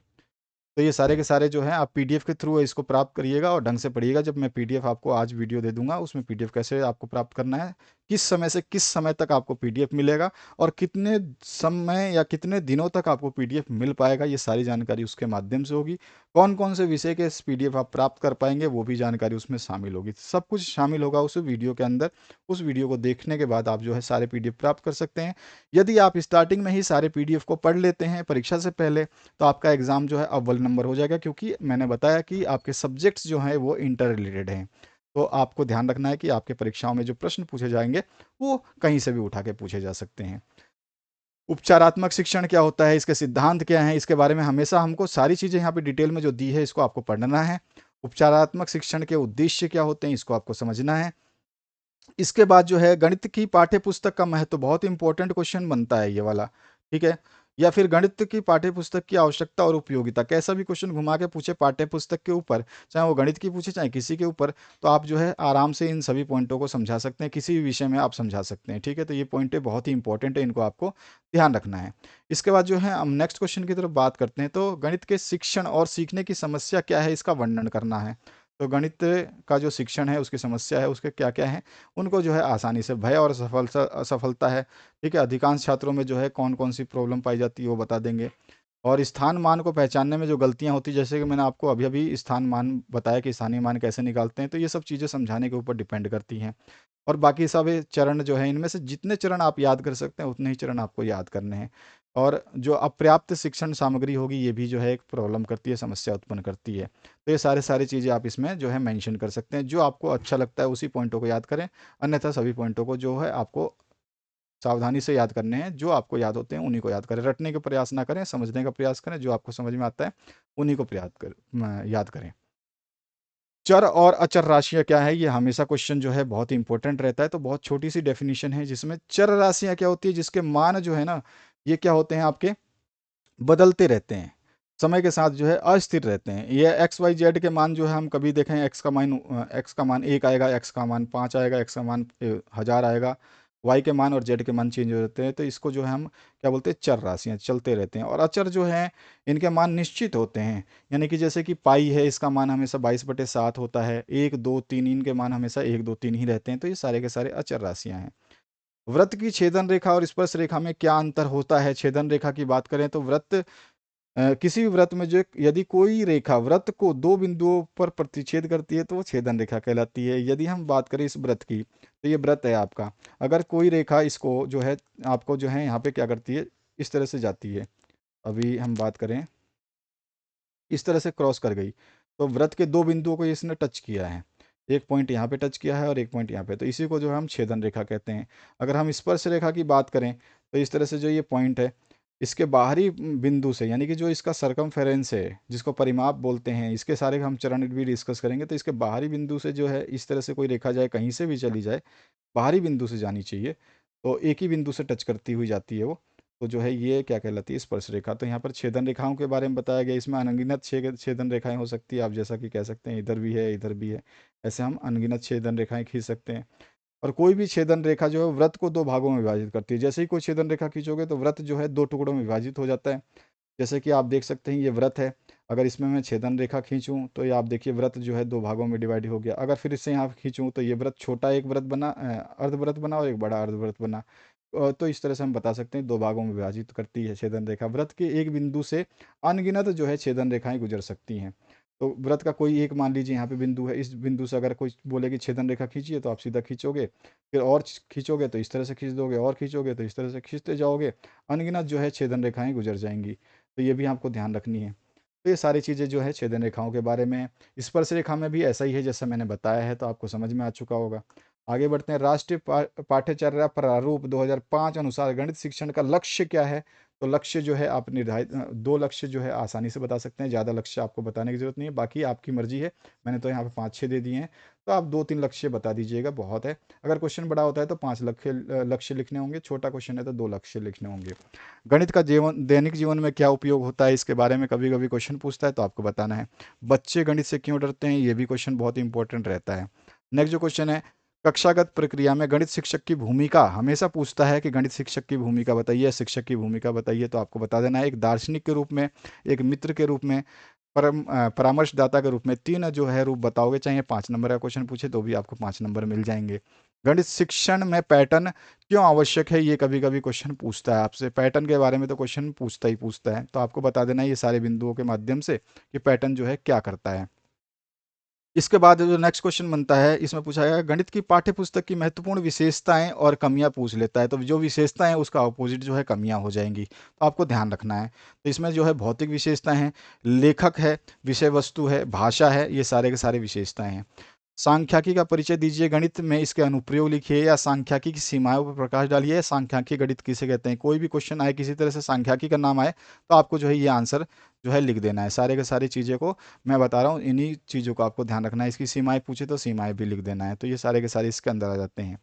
तो ये सारे के सारे जो हैं आप पीडीएफ के थ्रू इसको प्राप्त करिएगा और ढंग से पढ़िएगा। जब मैं पीडीएफ आपको आज वीडियो दे दूंगा उसमें पीडीएफ कैसे आपको प्राप्त करना है, किस समय से किस समय तक आपको पीडीएफ मिलेगा और कितने समय या कितने दिनों तक आपको पीडीएफ मिल पाएगा, ये सारी जानकारी उसके माध्यम से होगी। कौन कौन से विषय के पीडीएफ आप प्राप्त कर पाएंगे वो भी जानकारी उसमें शामिल होगी। सब कुछ शामिल होगा उस वीडियो के अंदर। उस वीडियो को देखने के बाद आप जो है सारे पीडीएफ प्राप्त कर सकते हैं। यदि आप स्टार्टिंग में ही सारे पीडीएफ को पढ़ लेते हैं परीक्षा से पहले, तो आपका एग्ज़ाम जो है अव्वल नंबर हो जाएगा, क्योंकि मैंने बताया कि आपके सब्जेक्ट्स जो हैं वो इंटर रिलेटेड हैं। तो आपको ध्यान रखना है कि आपके परीक्षाओं में जो प्रश्न पूछे जाएंगे वो कहीं से भी उठा के पूछे जा सकते हैं। उपचारात्मक शिक्षण क्या होता है, इसके सिद्धांत क्या हैं, इसके बारे में हमेशा हमको सारी चीज़ें यहाँ पे डिटेल में जो दी है इसको आपको पढ़ना है। उपचारात्मक शिक्षण के उद्देश्य क्या होते हैं इसको आपको समझना है। इसके बाद जो है गणित की पाठ्य पुस्तक का महत्व, बहुत इंपॉर्टेंट क्वेश्चन बनता है ये वाला, ठीक है। या फिर गणित की पाठ्य पुस्तक की आवश्यकता और उपयोगिता, कैसा भी क्वेश्चन घुमा के पूछे पाठ्य पुस्तक के ऊपर, चाहे वो गणित की पूछे चाहे किसी के ऊपर, तो आप जो है आराम से इन सभी पॉइंटों को समझा सकते हैं, किसी भी विषय में आप समझा सकते हैं, ठीक है। तो ये पॉइंटें बहुत ही इंपॉर्टेंट है, इनको आपको ध्यान रखना है। इसके बाद जो है हम नेक्स्ट क्वेश्चन की तरफ बात करते हैं। तो गणित के शिक्षण और सीखने की समस्या क्या है इसका वर्णन करना है। तो गणित का जो शिक्षण है उसकी समस्या है उसके क्या क्या है, उनको जो है आसानी से, भय और असफलता है, ठीक है, अधिकांश छात्रों में जो है कौन कौन सी प्रॉब्लम पाई जाती है वो बता देंगे। और स्थान मान को पहचानने में जो गलतियां होती है, जैसे कि मैंने आपको अभी अभी स्थान मान बताया कि स्थानीय मान कैसे निकालते हैं, तो ये सब चीज़ें समझाने के ऊपर डिपेंड करती हैं। और बाकी सब चरण जो है, इनमें से जितने चरण आप याद कर सकते हैं उतने ही चरण आपको याद करने हैं। और जो अपर्याप्त शिक्षण सामग्री होगी ये भी जो है एक प्रॉब्लम करती है, समस्या उत्पन्न करती है। तो ये सारी चीज़ें आप इसमें जो है मेंशन कर सकते हैं। जो आपको अच्छा लगता है उसी पॉइंटों को याद करें, अन्यथा सभी पॉइंटों को जो है आपको सावधानी से याद करने हैं। जो आपको याद होते हैं उन्हीं को याद करें, रटने का प्रयास ना करें, समझने का प्रयास करें। जो आपको समझ में आता है उन्हीं को याद करें। चर और अचर राशियाँ क्या है, ये हमेशा क्वेश्चन जो है बहुत ही इंपॉर्टेंट रहता है। तो बहुत छोटी सी डेफिनेशन है जिसमें चर राशियाँ क्या होती है, जिसके मान जो है ना, ये क्या होते हैं आपके, बदलते रहते हैं, समय के साथ जो है अस्थिर रहते हैं। ये एक्स वाई जेड के मान जो है हम कभी देखें, एक्स का मान 1 आएगा, एक्स का मान 5 आएगा, एक्स का मान 1000 आएगा, वाई के मान और जेड के मान चेंज हो जाते हैं। तो इसको जो है हम क्या बोलते हैं, चर राशियाँ, चलते रहते हैं। और अचर जो है इनके मान निश्चित होते हैं, यानी कि जैसे कि पाई है, इसका मान हमेशा 22/7 होता है। 1 2 3 इनके मान हमेशा 1 2 3 ही रहते हैं। तो ये सारे के सारे अचर राशियाँ हैं। वृत्त की छेदन रेखा और स्पर्श रेखा में क्या अंतर होता है। छेदन रेखा की बात करें तो वृत्त, किसी भी वृत्त में जो यदि कोई रेखा वृत्त को दो बिंदुओं पर प्रतिच्छेद करती है तो वो छेदन रेखा कहलाती है। यदि हम बात करें इस वृत्त की, तो ये वृत्त है आपका। अगर कोई रेखा इसको जो है आपको जो है यहाँ पे क्या करती है, इस तरह से जाती है, अभी हम बात करें इस तरह से क्रॉस कर गई, तो वृत्त के दो बिंदुओं को इसने टच किया है। एक पॉइंट यहाँ पे टच किया है और एक पॉइंट यहाँ पे, तो इसी को जो हम छेदन रेखा कहते हैं। अगर हम स्पर्श रेखा की बात करें तो इस तरह से जो ये पॉइंट है, इसके बाहरी बिंदु से, यानी कि जो इसका सरकमफेरेंस है, जिसको परिमाप बोलते हैं, इसके सारे हम चरण भी डिस्कस करेंगे। तो इसके बाहरी बिंदु से जो है इस तरह से कोई रेखा जाए, कहीं से भी चली जाए, बाहरी बिंदु से जानी चाहिए, तो एक ही बिंदु से टच करती हुई जाती है वो, तो जो है ये क्या कहलाती है, स्पर्श रेखा। तो यहाँ पर छेदन रेखाओं के बारे में बताया गया। इसमें अनगिनत छेदन रेखाएं हो सकती है, आप जैसा कि कह सकते हैं इधर भी है इधर भी है, ऐसे हम अनगिनत छेदन रेखाएं खींच सकते हैं। और कोई भी छेदन रेखा जो है वृत्त को दो भागों में विभाजित करती है। जैसे ही कोई छेदन रेखा खींचोगे तो वृत्त जो है दो टुकड़ों में विभाजित हो जाता है। जैसे कि आप देख सकते हैं ये व्रत है, अगर इसमें मैं छेदन रेखा खींचूं तो ये आप देखिए व्रत जो है दो भागों में डिवाइड हो गया। अगर फिर इससे यहाँ खींचूं तो ये व्रत छोटा एक व्रत बना, अर्ध व्रत बना, और एक बड़ा अर्ध व्रत बना। तो इस तरह से हम बता सकते हैं दो भागों में विभाजित करती है छेदन रेखा। व्रत के एक बिंदु से अनगिनत जो है छेदन रेखाएं गुजर सकती हैं। तो व्रत का कोई एक मान लीजिए यहाँ पे बिंदु है, इस बिंदु से अगर कोई बोले कि छेदन रेखा खींचिए तो आप सीधा खींचोगे, फिर और खींचोगे तो इस तरह से खींच दोगे, और खींचोगे तो इस तरह से खींचते जाओगे, अनगिनत जो है छेदन रेखाएं गुजर जाएंगी। तो ये भी आपको ध्यान रखनी है। तो ये सारी चीज़ें जो है छेदन रेखाओं के बारे में। स्पर्श रेखा में भी ऐसा ही है जैसा मैंने बताया है, तो आपको समझ में आ चुका होगा। आगे बढ़ते हैं। राष्ट्रीय पाठ्यचर्या प्रारूप 2005 अनुसार गणित शिक्षण का लक्ष्य क्या है। तो लक्ष्य जो है आप निर्धारित, दो लक्ष्य जो है आसानी से बता सकते हैं, ज़्यादा लक्ष्य आपको बताने की जरूरत नहीं है, बाकी आपकी मर्जी है। मैंने तो यहाँ पे 5-6 दे दिए हैं, तो आप 2-3 लक्ष्य बता दीजिएगा, बहुत है। अगर क्वेश्चन बड़ा होता है तो 5 लक्ष्य लिखने होंगे, छोटा क्वेश्चन है तो 2 लक्ष्य लिखने होंगे। गणित का जीवन, दैनिक जीवन में क्या उपयोग होता है, इसके बारे में कभी कभी क्वेश्चन पूछता है तो आपको बताना है। बच्चे गणित से क्यों डरते हैं, ये भी क्वेश्चन बहुत इंपॉर्टेंट रहता है। नेक्स्ट जो क्वेश्चन है, कक्षागत प्रक्रिया में गणित शिक्षक की भूमिका, हमेशा पूछता है कि गणित शिक्षक की भूमिका बताइए, शिक्षक की भूमिका बताइए, तो आपको बता देना है। एक दार्शनिक के रूप में, एक मित्र के रूप में, परामर्शदाता के रूप में, तीन जो है रूप बताओगे। चाहे 5 नंबर का क्वेश्चन पूछे तो भी आपको 5 नंबर मिल जाएंगे। गणित शिक्षण में पैटर्न क्यों आवश्यक है, ये कभी कभी क्वेश्चन पूछता है आपसे। पैटर्न के बारे में तो क्वेश्चन पूछता ही पूछता है, तो आपको बता देना है ये सारे बिंदुओं के माध्यम से कि पैटर्न जो है क्या करता है। इसके बाद जो नेक्स्ट क्वेश्चन बनता है, इसमें पूछा गया गणित की पाठ्य पुस्तक की महत्वपूर्ण विशेषताएं और कमियां पूछ लेता है। तो जो विशेषताएं हैं उसका अपोजिट जो है कमियां हो जाएंगी, तो आपको ध्यान रखना है। तो इसमें जो है भौतिक विशेषताएं हैं, लेखक है, विषय वस्तु है, भाषा है, ये सारे के सारे विशेषताएं हैं। सांख्यिकी का परिचय दीजिए, गणित में इसके अनुप्रयोग लिखिए, या सांख्यिकी की सीमाओं पर प्रकाश डालिए, या सांख्यिकी गणित किसे कहते हैं। कोई भी क्वेश्चन आए किसी तरह से सांख्यिकी का नाम आए तो आपको जो है ये आंसर जो है लिख देना है। सारे के सारी चीज़ें को मैं बता रहा हूँ, इन्हीं चीज़ों को आपको ध्यान रखना है। इसकी सीमाएं पूछे तो सीमाएं भी लिख देना है। तो ये सारे के सारे इसके अंदर आ जाते हैं।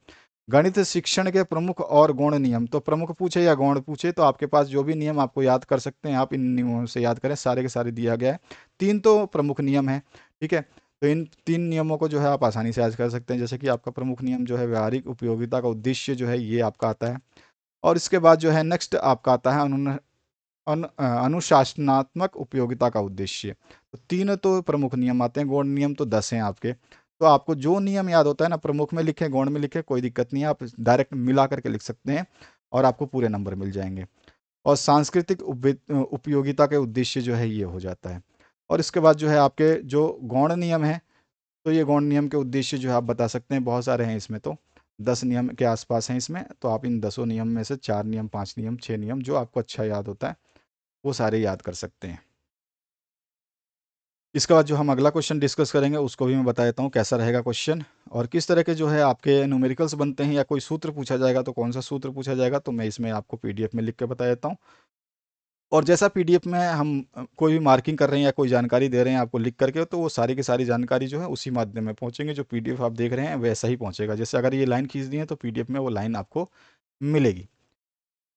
गणित शिक्षण के प्रमुख और गौण नियम, तो प्रमुख पूछे या गौण पूछे तो आपके पास जो भी नियम आपको याद कर सकते हैं आप इन नियमों से याद करें, सारे के सारे दिया गया है। 3 तो प्रमुख नियम है, ठीक है। तो इन 3 नियमों को जो है आप आसानी से याद कर सकते हैं। जैसे कि आपका प्रमुख नियम जो है व्यावहारिक उपयोगिता का उद्देश्य जो है ये आपका आता है। और इसके बाद जो है नेक्स्ट आपका आता है अनुशासनात्मक उपयोगिता का उद्देश्य। तो 3 तो प्रमुख नियम आते हैं, गौण नियम तो 10 हैं आपके। तो आपको जो नियम याद होता है ना, प्रमुख में लिखे गौण में लिखे, कोई दिक्कत नहीं है, आप डायरेक्ट मिला करके लिख सकते हैं और आपको पूरे नंबर मिल जाएंगे। और सांस्कृतिक उपयोगिता के उद्देश्य जो है ये हो जाता है। और इसके बाद जो है आपके जो गौण नियम है, तो ये गौण नियम के उद्देश्य जो है आप बता सकते हैं, बहुत सारे हैं इसमें। तो 10 नियम के आसपास हैं इसमें, तो आप इन 10 नियम में से 4 नियम, 5 नियम, 6 नियम जो आपको अच्छा याद होता है वो सारे याद कर सकते हैं। इसके बाद जो हम अगला क्वेश्चन डिस्कस करेंगे उसको भी मैं बता देता हूँ कैसा रहेगा क्वेश्चन, और किस तरह के जो है आपके न्यूमेरिकल्स बनते हैं, या कोई सूत्र पूछा जाएगा तो कौन सा सूत्र पूछा जाएगा, तो मैं इसमें आपको पीडीएफ में लिख के बता देता हूँ। और जैसा पीडीएफ में हम कोई भी मार्किंग कर रहे हैं या कोई जानकारी दे रहे हैं आपको लिख करके, तो वो सारी की सारी जानकारी जो है उसी माध्यम में पहुंचेंगे, जो पीडीएफ आप देख रहे हैं वैसा ही पहुंचेगा। जैसे अगर ये लाइन खींच दी है तो पीडीएफ में वो लाइन आपको मिलेगी।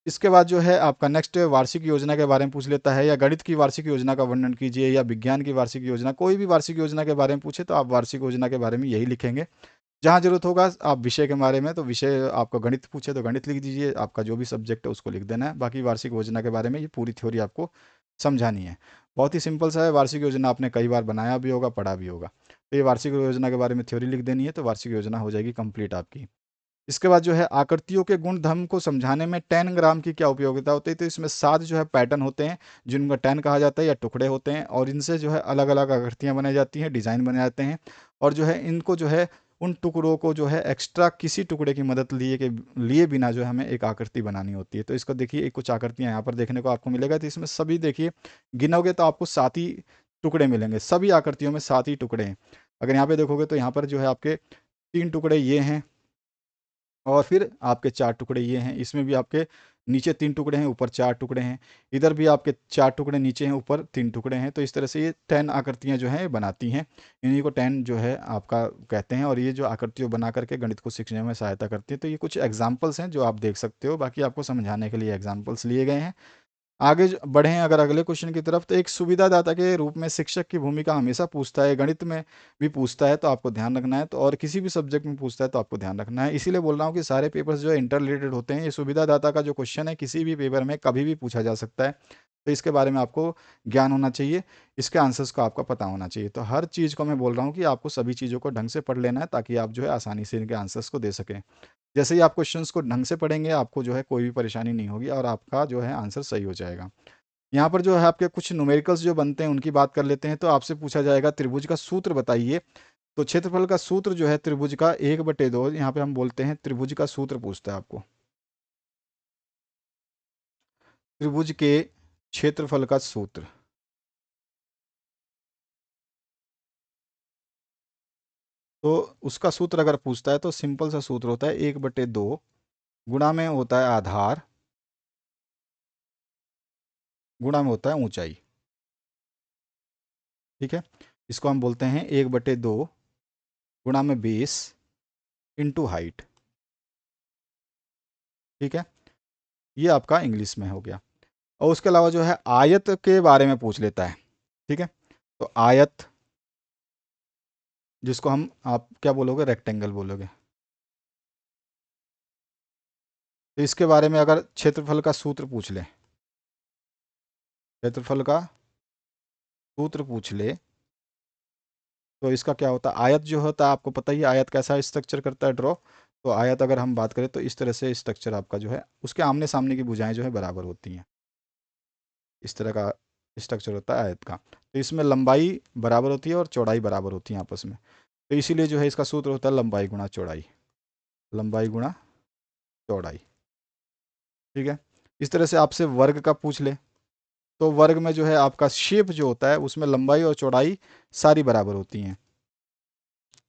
इसके बाद जो है आपका नेक्स्ट वार्षिक योजना के बारे में पूछ लेता है, या गणित की वार्षिक योजना का वर्णन कीजिए, या विज्ञान की वार्षिक योजना, कोई भी वार्षिक योजना के बारे में पूछे तो आप वार्षिक योजना के बारे में यही लिखेंगे। जहाँ जरूरत होगा आप विषय के बारे में, तो विषय आपको गणित पूछे तो गणित लिख दीजिए, आपका जो भी सब्जेक्ट है उसको लिख देना है। बाकी वार्षिक योजना के बारे में ये पूरी थ्योरी आपको समझानी है। बहुत ही सिंपल सा है, वार्षिक योजना आपने कई बार बनाया भी होगा, पढ़ा भी होगा। तो ये वार्षिक योजना के बारे में थ्योरी लिख देनी है, तो वार्षिक योजना हो जाएगी कंप्लीट आपकी। इसके बाद जो है आकृतियों के गुण धर्म को समझाने में 10 ग्राम की क्या उपयोगिता होती है, तो इसमें 7 जो है पैटर्न होते हैं जिनका 10 कहा जाता है, या टुकड़े होते हैं, और इनसे जो है अलग अलग आकृतियां बनाई जाती हैं, डिजाइन बने जाते हैं। और जो है इनको जो है उन टुकड़ों को जो है एक्स्ट्रा किसी टुकड़े की मदद लिए बिना जो है हमें एक आकृति बनानी होती है। तो इसको देखिए, कुछ आकृतियां यहाँ पर देखने को आपको मिलेगा, तो इसमें सभी देखिए गिनोगे तो आपको 7 ही टुकड़े मिलेंगे, सभी आकृतियों में 7 ही टुकड़े हैं। अगर यहाँ पे देखोगे तो यहाँ पर जो है आपके 3 टुकड़े ये हैं, और फिर आपके 4 टुकड़े ये हैं, इसमें भी आपके नीचे 3 टुकड़े हैं, ऊपर 4 टुकड़े हैं, इधर भी आपके 4 टुकड़े नीचे हैं, ऊपर 3 टुकड़े हैं। तो इस तरह से ये 10 आकृतियां जो हैं बनाती हैं, इन्हीं को 10 जो है आपका कहते हैं। और ये जो आकृतियों बना करके गणित को सीखने में सहायता करती है। तो ये कुछ एग्जाम्पल्स हैं जो आप देख सकते हो, बाकी आपको समझाने के लिए एग्जाम्पल्स लिए गए हैं। आगे बढ़ें अगर अगले क्वेश्चन की तरफ, तो एक सुविधादाता के रूप में शिक्षक की भूमिका हमेशा पूछता है, गणित में भी पूछता है तो आपको ध्यान रखना है, तो और किसी भी सब्जेक्ट में पूछता है तो आपको ध्यान रखना है। इसीलिए बोल रहा हूँ कि सारे पेपर्स जो है इंटर रिलेटेड होते हैं। ये सुविधादाता का जो क्वेश्चन है किसी भी पेपर में कभी भी पूछा जा सकता है, तो इसके बारे में आपको ज्ञान होना चाहिए, इसके आंसर्स का आपका पता होना चाहिए। तो हर चीज़ को मैं बोल रहा हूँ कि आपको सभी चीज़ों को ढंग से पढ़ लेना है, ताकि आप जो है आसानी से इनके आंसर्स को दे सकें। जैसे ही आप क्वेश्चंस को ढंग से पढ़ेंगे आपको जो है कोई भी परेशानी नहीं होगी, और आपका जो है आंसर सही हो जाएगा। यहाँ पर जो है आपके कुछ न्यूमेरिकल्स जो बनते हैं उनकी बात कर लेते हैं। तो आपसे पूछा जाएगा त्रिभुज का सूत्र बताइए। तो क्षेत्रफल का सूत्र जो है त्रिभुज का 1/2, यहाँ पे हम बोलते हैं त्रिभुज का सूत्र पूछता है आपको, त्रिभुज के क्षेत्रफल का सूत्र। तो उसका सूत्र अगर पूछता है तो सिंपल सा सूत्र होता है 1/2, गुणा में होता है आधार, गुणा में होता है ऊंचाई। ठीक है, इसको हम बोलते हैं 1/2 गुणा में बेस इंटू हाइट। ठीक है, ये आपका इंग्लिश में हो गया। और उसके अलावा जो है आयत के बारे में पूछ लेता है। ठीक है, तो आयत, जिसको हम आप क्या बोलोगे, रेक्टेंगल बोलोगे। तो इसके बारे में अगर क्षेत्रफल का सूत्र पूछ ले, क्षेत्रफल का सूत्र पूछ ले, तो इसका क्या होता है, आयत जो होता है आपको पता ही है आयत कैसा स्ट्रक्चर करता है, ड्रॉ। तो आयत अगर हम बात करें तो इस तरह से स्ट्रक्चर आपका जो है, उसके आमने सामने की भुजाएं जो है बराबर होती हैं, इस तरह का स्ट्रक्चर होता है आयत का। तो इसमें लंबाई बराबर होती है और चौड़ाई बराबर होती है आपस में। तो इसीलिए जो है इसका सूत्र होता है लंबाई गुणा चौड़ाई, लंबाई गुणा चौड़ाई। ठीक है, इस तरह से आपसे वर्ग का पूछ ले, तो वर्ग में जो है आपका शेप जो होता है उसमें लंबाई और चौड़ाई सारी बराबर होती हैं।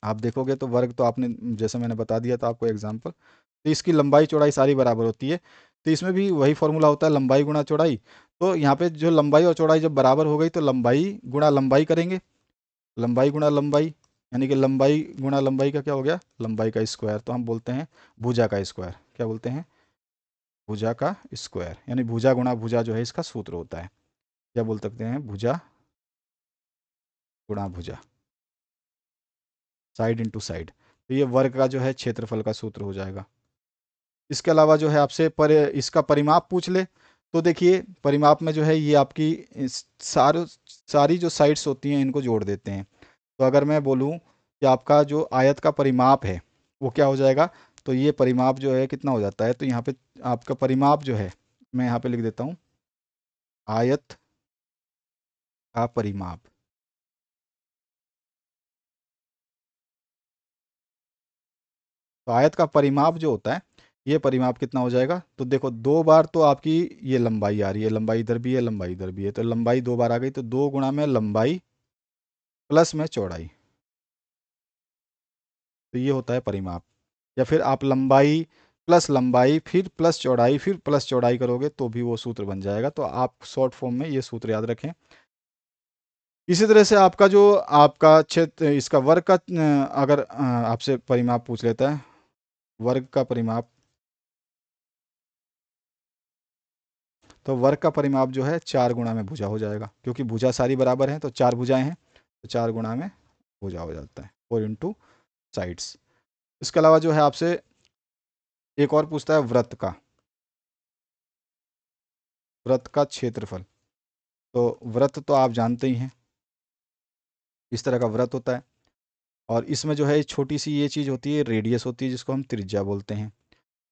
आप देखोगे तो वर्ग तो आपने, जैसे मैंने बता दिया था आपको एग्जांपल, तो इसकी लंबाई चौड़ाई सारी बराबर होती है। तो इसमें भी वही फॉर्मूला होता है लंबाई गुणा चौड़ाई। तो यहाँ पे जो लंबाई और चौड़ाई जब बराबर हो गई तो लंबाई गुणा लंबाई करेंगे, लंबाई गुणा लंबाई, यानी कि लंबाई गुणा लंबाई का क्या हो गया, लंबाई का स्क्वायर। तो हम बोलते हैं भुजा का स्क्वायर, क्या बोलते हैं, भुजा का स्क्वायर, यानी भुजा गुणा भुजा जो है इसका सूत्र होता है। क्या बोल सकते हैं, भुजा गुणा भुजा, साइड इंटू साइड। तो ये वर्ग का जो है क्षेत्रफल का सूत्र हो जाएगा। इसके अलावा जो है आपसे इसका परिमाप पूछ ले, तो देखिए परिमाप में जो है ये आपकी सारी जो साइड्स होती हैं इनको जोड़ देते हैं। तो अगर मैं बोलूँ कि आपका जो आयत का परिमाप है वो क्या हो जाएगा, तो ये परिमाप जो है कितना हो जाता है, तो यहाँ पे आपका परिमाप जो है मैं यहाँ पे लिख देता हूँ, आयत का परिमाप। तो आयत का परिमाप जो होता है, ये परिमाप कितना हो जाएगा, तो देखो 2 बार तो आपकी ये लंबाई आ रही है, लंबाई इधर भी है, लंबाई इधर भी है, तो लंबाई 2 बार आ गई, तो 2 गुणा में लंबाई प्लस में चौड़ाई, तो ये होता है परिमाप। या फिर आप लंबाई फिर प्लस चौड़ाई फिर प्लस चौड़ाई करोगे तो भी वो सूत्र बन जाएगा। तो आप शॉर्ट फॉर्म में ये सूत्र याद रखें। इसी तरह से आपका जो आपका क्षेत्र इसका वर्ग का अगर आपसे परिमाप पूछ लेता है, वर्ग का परिमाप, तो वर्ग का परिमाप जो है 4 गुणा में भुजा हो जाएगा, क्योंकि भुजा सारी बराबर हैं तो 4 भुजाएं हैं, तो 4 गुणा में भुजा हो जाता है, 4 इंटू साइड्स। इसके अलावा जो है आपसे एक और पूछता है व्रत का क्षेत्रफल। तो व्रत तो आप जानते ही हैं, इस तरह का व्रत होता है, और इसमें जो है छोटी सी ये चीज़ होती है, रेडियस होती है, जिसको हम त्रिज्या बोलते हैं।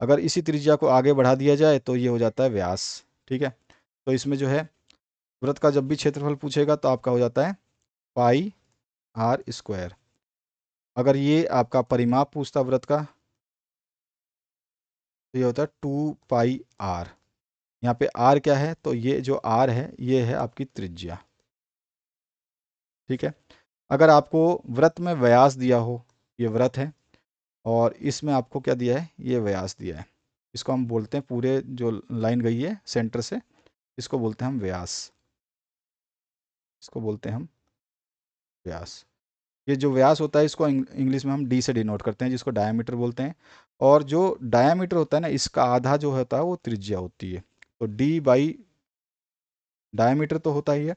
अगर इसी त्रिज्या को आगे बढ़ा दिया जाए तो ये हो जाता है व्यास। ठीक है, तो इसमें जो है व्रत का जब भी क्षेत्रफल पूछेगा तो आपका हो जाता है πr²। अगर ये आपका परिमाप पूछता व्रत का, तो ये होता है 2πr। यहाँ पे r क्या है, तो ये जो r है ये है आपकी त्रिज्या। ठीक है, अगर आपको व्रत में व्यास दिया हो, ये व्रत है और इसमें आपको क्या दिया है, ये व्यास दिया है, इसको हम बोलते हैं, पूरे जो लाइन गई है सेंटर से, इसको बोलते हैं हम व्यास, इसको बोलते हैं हम व्यास। ये जो व्यास होता है इसको इंग्लिश में हम डी से डिनोट करते हैं, जिसको डायमीटर बोलते हैं। और जो डायमीटर होता है ना, इसका आधा जो होता है वो त्रिज्या होती है। तो डी बाई डायमीटर तो होता ही है,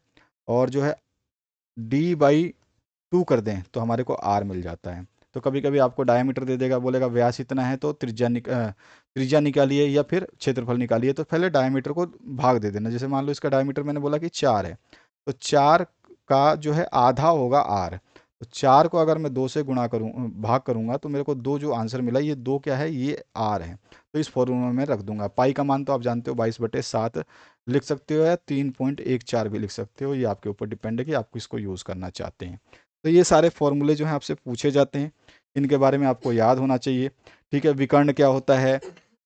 और जो है डी बाई 2 कर दें तो हमारे को आर मिल जाता है। तो कभी कभी आपको डायमीटर दे देगा, बोलेगा व्यास इतना है तो त्रिज्या निकालिए या फिर क्षेत्रफल निकालिए, तो पहले डायमीटर को भाग दे देना। जैसे मान लो इसका डायमीटर मैंने बोला कि 4 है, तो 4 का जो है आधा होगा आर। तो 4 को अगर मैं 2 से गुणा करूँ, भाग करूंगा, तो मेरे को 2 जो आंसर मिला, ये 2 क्या है, ये आर है। तो इस फॉर्मूला में रख दूंगा। पाई का मान तो आप जानते हो 22/7 लिख सकते हो, या 3.14 भी लिख सकते हो, ये आपके ऊपर डिपेंड है कि आप किसको यूज़ करना चाहते हैं। तो ये सारे फॉर्मूले जो हैं आपसे पूछे जाते हैं, इनके बारे में आपको याद होना चाहिए। ठीक है, विकर्ण क्या होता है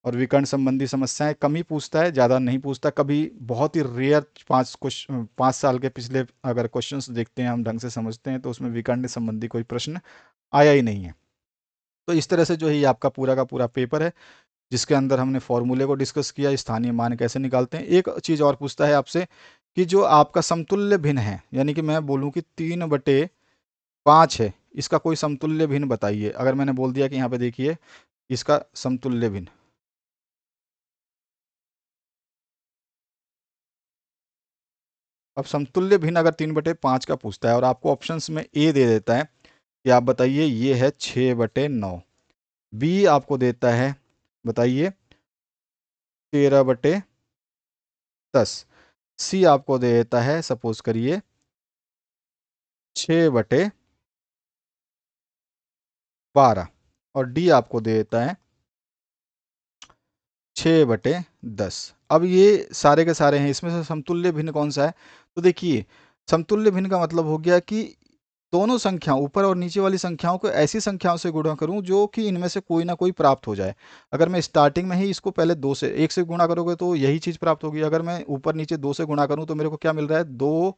और विकर्ण संबंधी समस्याएं कम ही पूछता है, ज़्यादा नहीं पूछता। कभी बहुत ही रेयर 5 साल के पिछले अगर क्वेश्चंस देखते हैं हम, ढंग से समझते हैं, तो उसमें विकर्ण संबंधी कोई प्रश्न आया ही नहीं है। तो इस तरह से जो है ये आपका पूरा का पूरा पेपर है, जिसके अंदर हमने फॉर्मूले को डिस्कस किया, स्थानीय मान कैसे निकालते हैं। एक चीज़ और पूछता है आपसे कि जो आपका समतुल्य भिन्न है, यानी कि मैं बोलूँ कि 3/5 है, इसका कोई समतुल्य भिन्न बताइए। अगर मैंने बोल दिया कि यहाँ पे देखिए इसका समतुल्य भिन्न, अब समतुल्य भिन्न अगर 3/5 का पूछता है और आपको ऑप्शंस में ए दे देता है कि आप बताइए ये है 6/9, बी आपको देता है बताइए 13/10, सी आपको दे देता है सपोज करिए 6/12, और डी आपको दे देता है 6/10। अब ये सारे के सारे हैं, इसमें से समतुल्य भिन्न कौन सा है, तो देखिए समतुल्य भिन्न का मतलब हो गया कि दोनों संख्याओं, ऊपर और नीचे वाली संख्याओं को ऐसी संख्याओं से गुणा करूं जो कि इनमें से कोई ना कोई प्राप्त हो जाए। अगर मैं स्टार्टिंग में ही इसको पहले 1 से गुणा करोगे तो यही चीज़ प्राप्त होगी। अगर मैं ऊपर नीचे 2 से गुणा करूं तो मेरे को क्या मिल रहा है, 2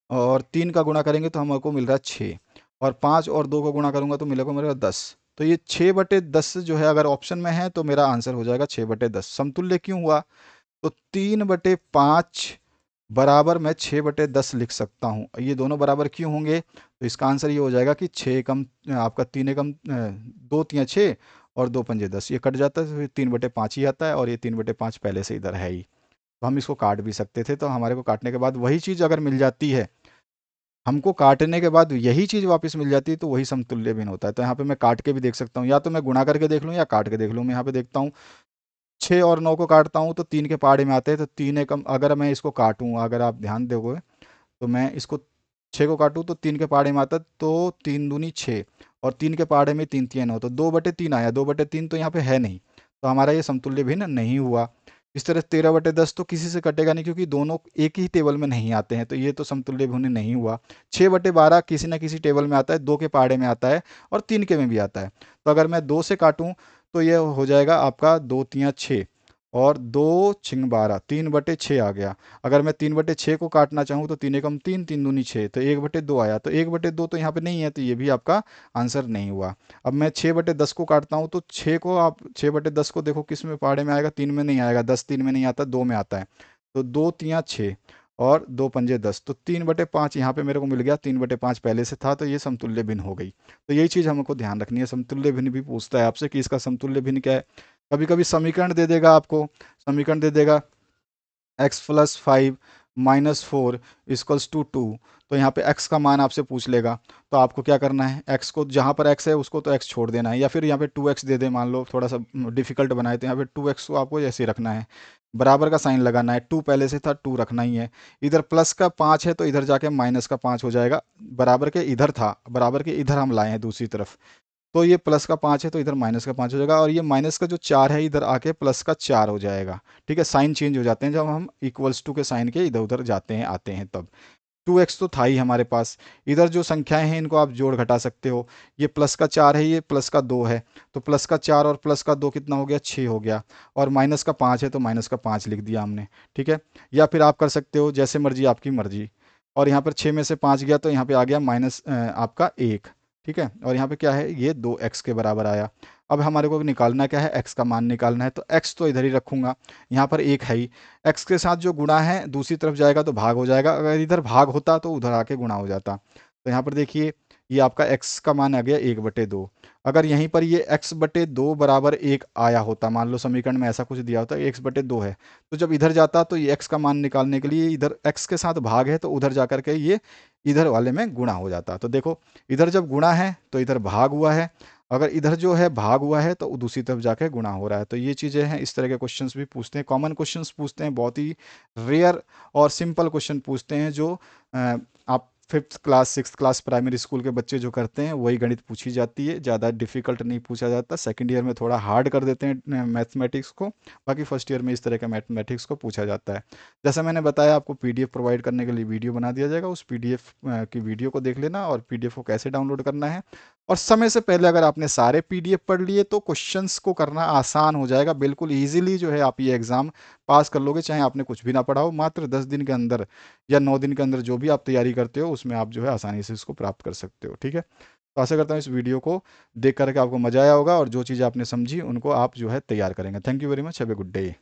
और 3 का गुणा करेंगे तो हमको मिल रहा है 6, और 5 और 2 का गुणा करूंगा तो मिलेगा 10। तो ये 6/10 जो है अगर ऑप्शन में है तो मेरा आंसर हो जाएगा 6/10। समतुल्य क्यों हुआ, तो 3/5 बराबर मैं 6/10 लिख सकता हूँ। ये दोनों बराबर क्यों होंगे, तो इसका आंसर ये हो जाएगा कि 6 कम आपका 3 एकम 2 तियाँ 6 और 2 पंजे 10, ये कट जाता है तो फिर 3/5 ही आता है, और ये 3/5 पहले से इधर है ही, तो हम इसको काट भी सकते थे। तो हमारे को काटने के बाद वही चीज़ अगर मिल जाती है, हमको काटने के बाद यही चीज़ वापस मिल जाती है, तो वही समतुल्य भिन्न होता है। तो यहाँ पे मैं काट के भी देख सकता हूँ, या तो मैं गुणा करके देख लूँ या काट के देख लूँ। मैं यहाँ पे देखता हूँ 6 और 9 को काटता हूँ तो 3 के पहाड़े में आते हैं, तो 3 एकम अगर मैं इसको काटूँ, अगर आप ध्यान दोगे तो मैं इसको 6 को काटूँ तो 3 के पहाड़े में आता है, तो 3 दूनी 6, और 3 के पहाड़े में 3 तियाँ 9, तो 2/3 आया, 2/3 तो यहाँ पे है नहीं, तो हमारा ये समतुल्य भिन्न नहीं हुआ। इस तरह 13/10 तो किसी से कटेगा नहीं, क्योंकि दोनों एक ही टेबल में नहीं आते हैं, तो ये तो समतुल्य भिन्न नहीं हुआ। 6/12 किसी न किसी टेबल में आता है, 2 के पहाड़े में आता है और 3 के में भी आता है। तो अगर मैं 2 से काटूं तो ये हो जाएगा आपका 2 तियाँ 6 और 2×12, 3/6 आ गया। अगर मैं 3/6 को काटना चाहूँ तो 3 एकम 3, 3 दूनी 6, तो 1/2 आया। तो 1/2 तो यहाँ पे नहीं है, तो ये भी आपका आंसर नहीं हुआ। अब मैं 6/10 को काटता हूँ तो 6 को आप 6/10 को देखो किस में पहाड़े में आएगा, 3 में नहीं आएगा, 10 3 में नहीं आता, 2 में आता है। तो 2 तियाँ 6 और 2×5 = 10, तो 3/5 यहाँ पे मेरे को मिल गया। 3/5 पहले से था, तो ये समतुल्य भिन्न हो गई। तो यही चीज़ हमको ध्यान रखनी है। समतुल्य भिन्न भी पूछता है आपसे कि इसका समतुल्य भिन्न क्या है। कभी कभी समीकरण दे देगा आपको, समीकरण दे देगा x+5-4 = 2, तो यहाँ पे x का मान आपसे पूछ लेगा। तो आपको क्या करना है, x को जहाँ पर x है उसको तो x छोड़ देना है, या फिर यहाँ पे 2x दे दे, मान लो थोड़ा सा डिफिकल्ट बनाए तो यहाँ पे 2x को आपको ऐसे ही रखना है, बराबर का साइन लगाना है। 2 पहले से था, 2 रखना ही है। इधर प्लस का 5 है तो इधर जाके माइनस का 5 हो जाएगा, बराबर के इधर था, बराबर के इधर हम लाए हैं दूसरी तरफ। तो ये प्लस का 5 है तो इधर माइनस का 5 हो जाएगा, और ये माइनस का जो 4 है इधर आके प्लस का 4 हो जाएगा। ठीक है, साइन चेंज हो जाते हैं जब हम इक्वल्स टू के साइन के इधर उधर जाते हैं आते हैं तब। 2x तो था ही हमारे पास। इधर जो संख्याएं हैं इनको आप जोड़ घटा सकते हो। ये प्लस का 4 है, ये प्लस का 2 है, तो प्लस का 4 और प्लस का 2 कितना हो गया, 6 हो गया। और माइनस का 5 है तो माइनस का 5 लिख दिया हमने। ठीक है, या फिर आप कर सकते हो जैसे मर्जी, आपकी मर्जी। और यहाँ पर 6 में से 5 गया तो यहाँ पे आ गया माइनस आपका 1। ठीक है, और यहाँ पे क्या है, ये 2x के बराबर आया। अब हमारे को निकालना क्या है, x का मान निकालना है। तो x तो इधर ही रखूंगा, यहाँ पर 1 है ही। x के साथ जो गुणा है दूसरी तरफ जाएगा तो भाग हो जाएगा, अगर इधर भाग होता तो उधर आके गुणा हो जाता। तो यहाँ पर देखिए, ये आपका x का मान आ गया 1/2। अगर यहीं पर ये x/2 बराबर 1 आया होता, मान लो समीकरण में ऐसा कुछ दिया होता है, x/2 है, तो जब इधर जाता तो ये x का मान निकालने के लिए इधर x के साथ भाग है तो उधर जा करके ये इधर वाले में गुणा हो जाता। तो देखो, इधर जब गुणा है तो इधर भाग हुआ है, अगर इधर जो है भाग हुआ है तो दूसरी तरफ जाके गुणा हो रहा है। तो ये चीज़ें हैं, इस तरह के क्वेश्चंस भी पूछते हैं, कॉमन क्वेश्चंस पूछते हैं, बहुत ही रेयर और सिंपल क्वेश्चन पूछते हैं, जो आप 5th class 6th class primary school के बच्चे जो करते हैं वही गणित पूछी जाती है, ज़्यादा डिफिकल्ट नहीं पूछा जाता। सेकंड ईयर में थोड़ा हार्ड कर देते हैं मैथमेटिक्स को, बाकी फर्स्ट ईयर में इस तरह का मैथमेटिक्स को पूछा जाता है। जैसा मैंने बताया, आपको पीडीएफ प्रोवाइड करने के लिए वीडियो बना दिया जाएगा, उस पीडीएफ की वीडियो को देख लेना, और पीडीएफ को कैसे डाउनलोड करना है। और समय से पहले अगर आपने सारे पीडीएफ पढ़ लिए तो क्वेश्चंस को करना आसान हो जाएगा, बिल्कुल इजीली जो है आप ये एग्ज़ाम पास कर लोगे, चाहे आपने कुछ भी ना पढ़ा हो। मात्र 10 दिन के अंदर या 9 दिन के अंदर जो भी आप तैयारी करते हो उसमें आप जो है आसानी से इसको प्राप्त कर सकते हो। ठीक है, तो आशा करता हूँ इस वीडियो को देख करके आपको मजा आया होगा, और जो चीज़ आपने समझी उनको आप जो है तैयार करेंगे। Thank you very much, have a good day.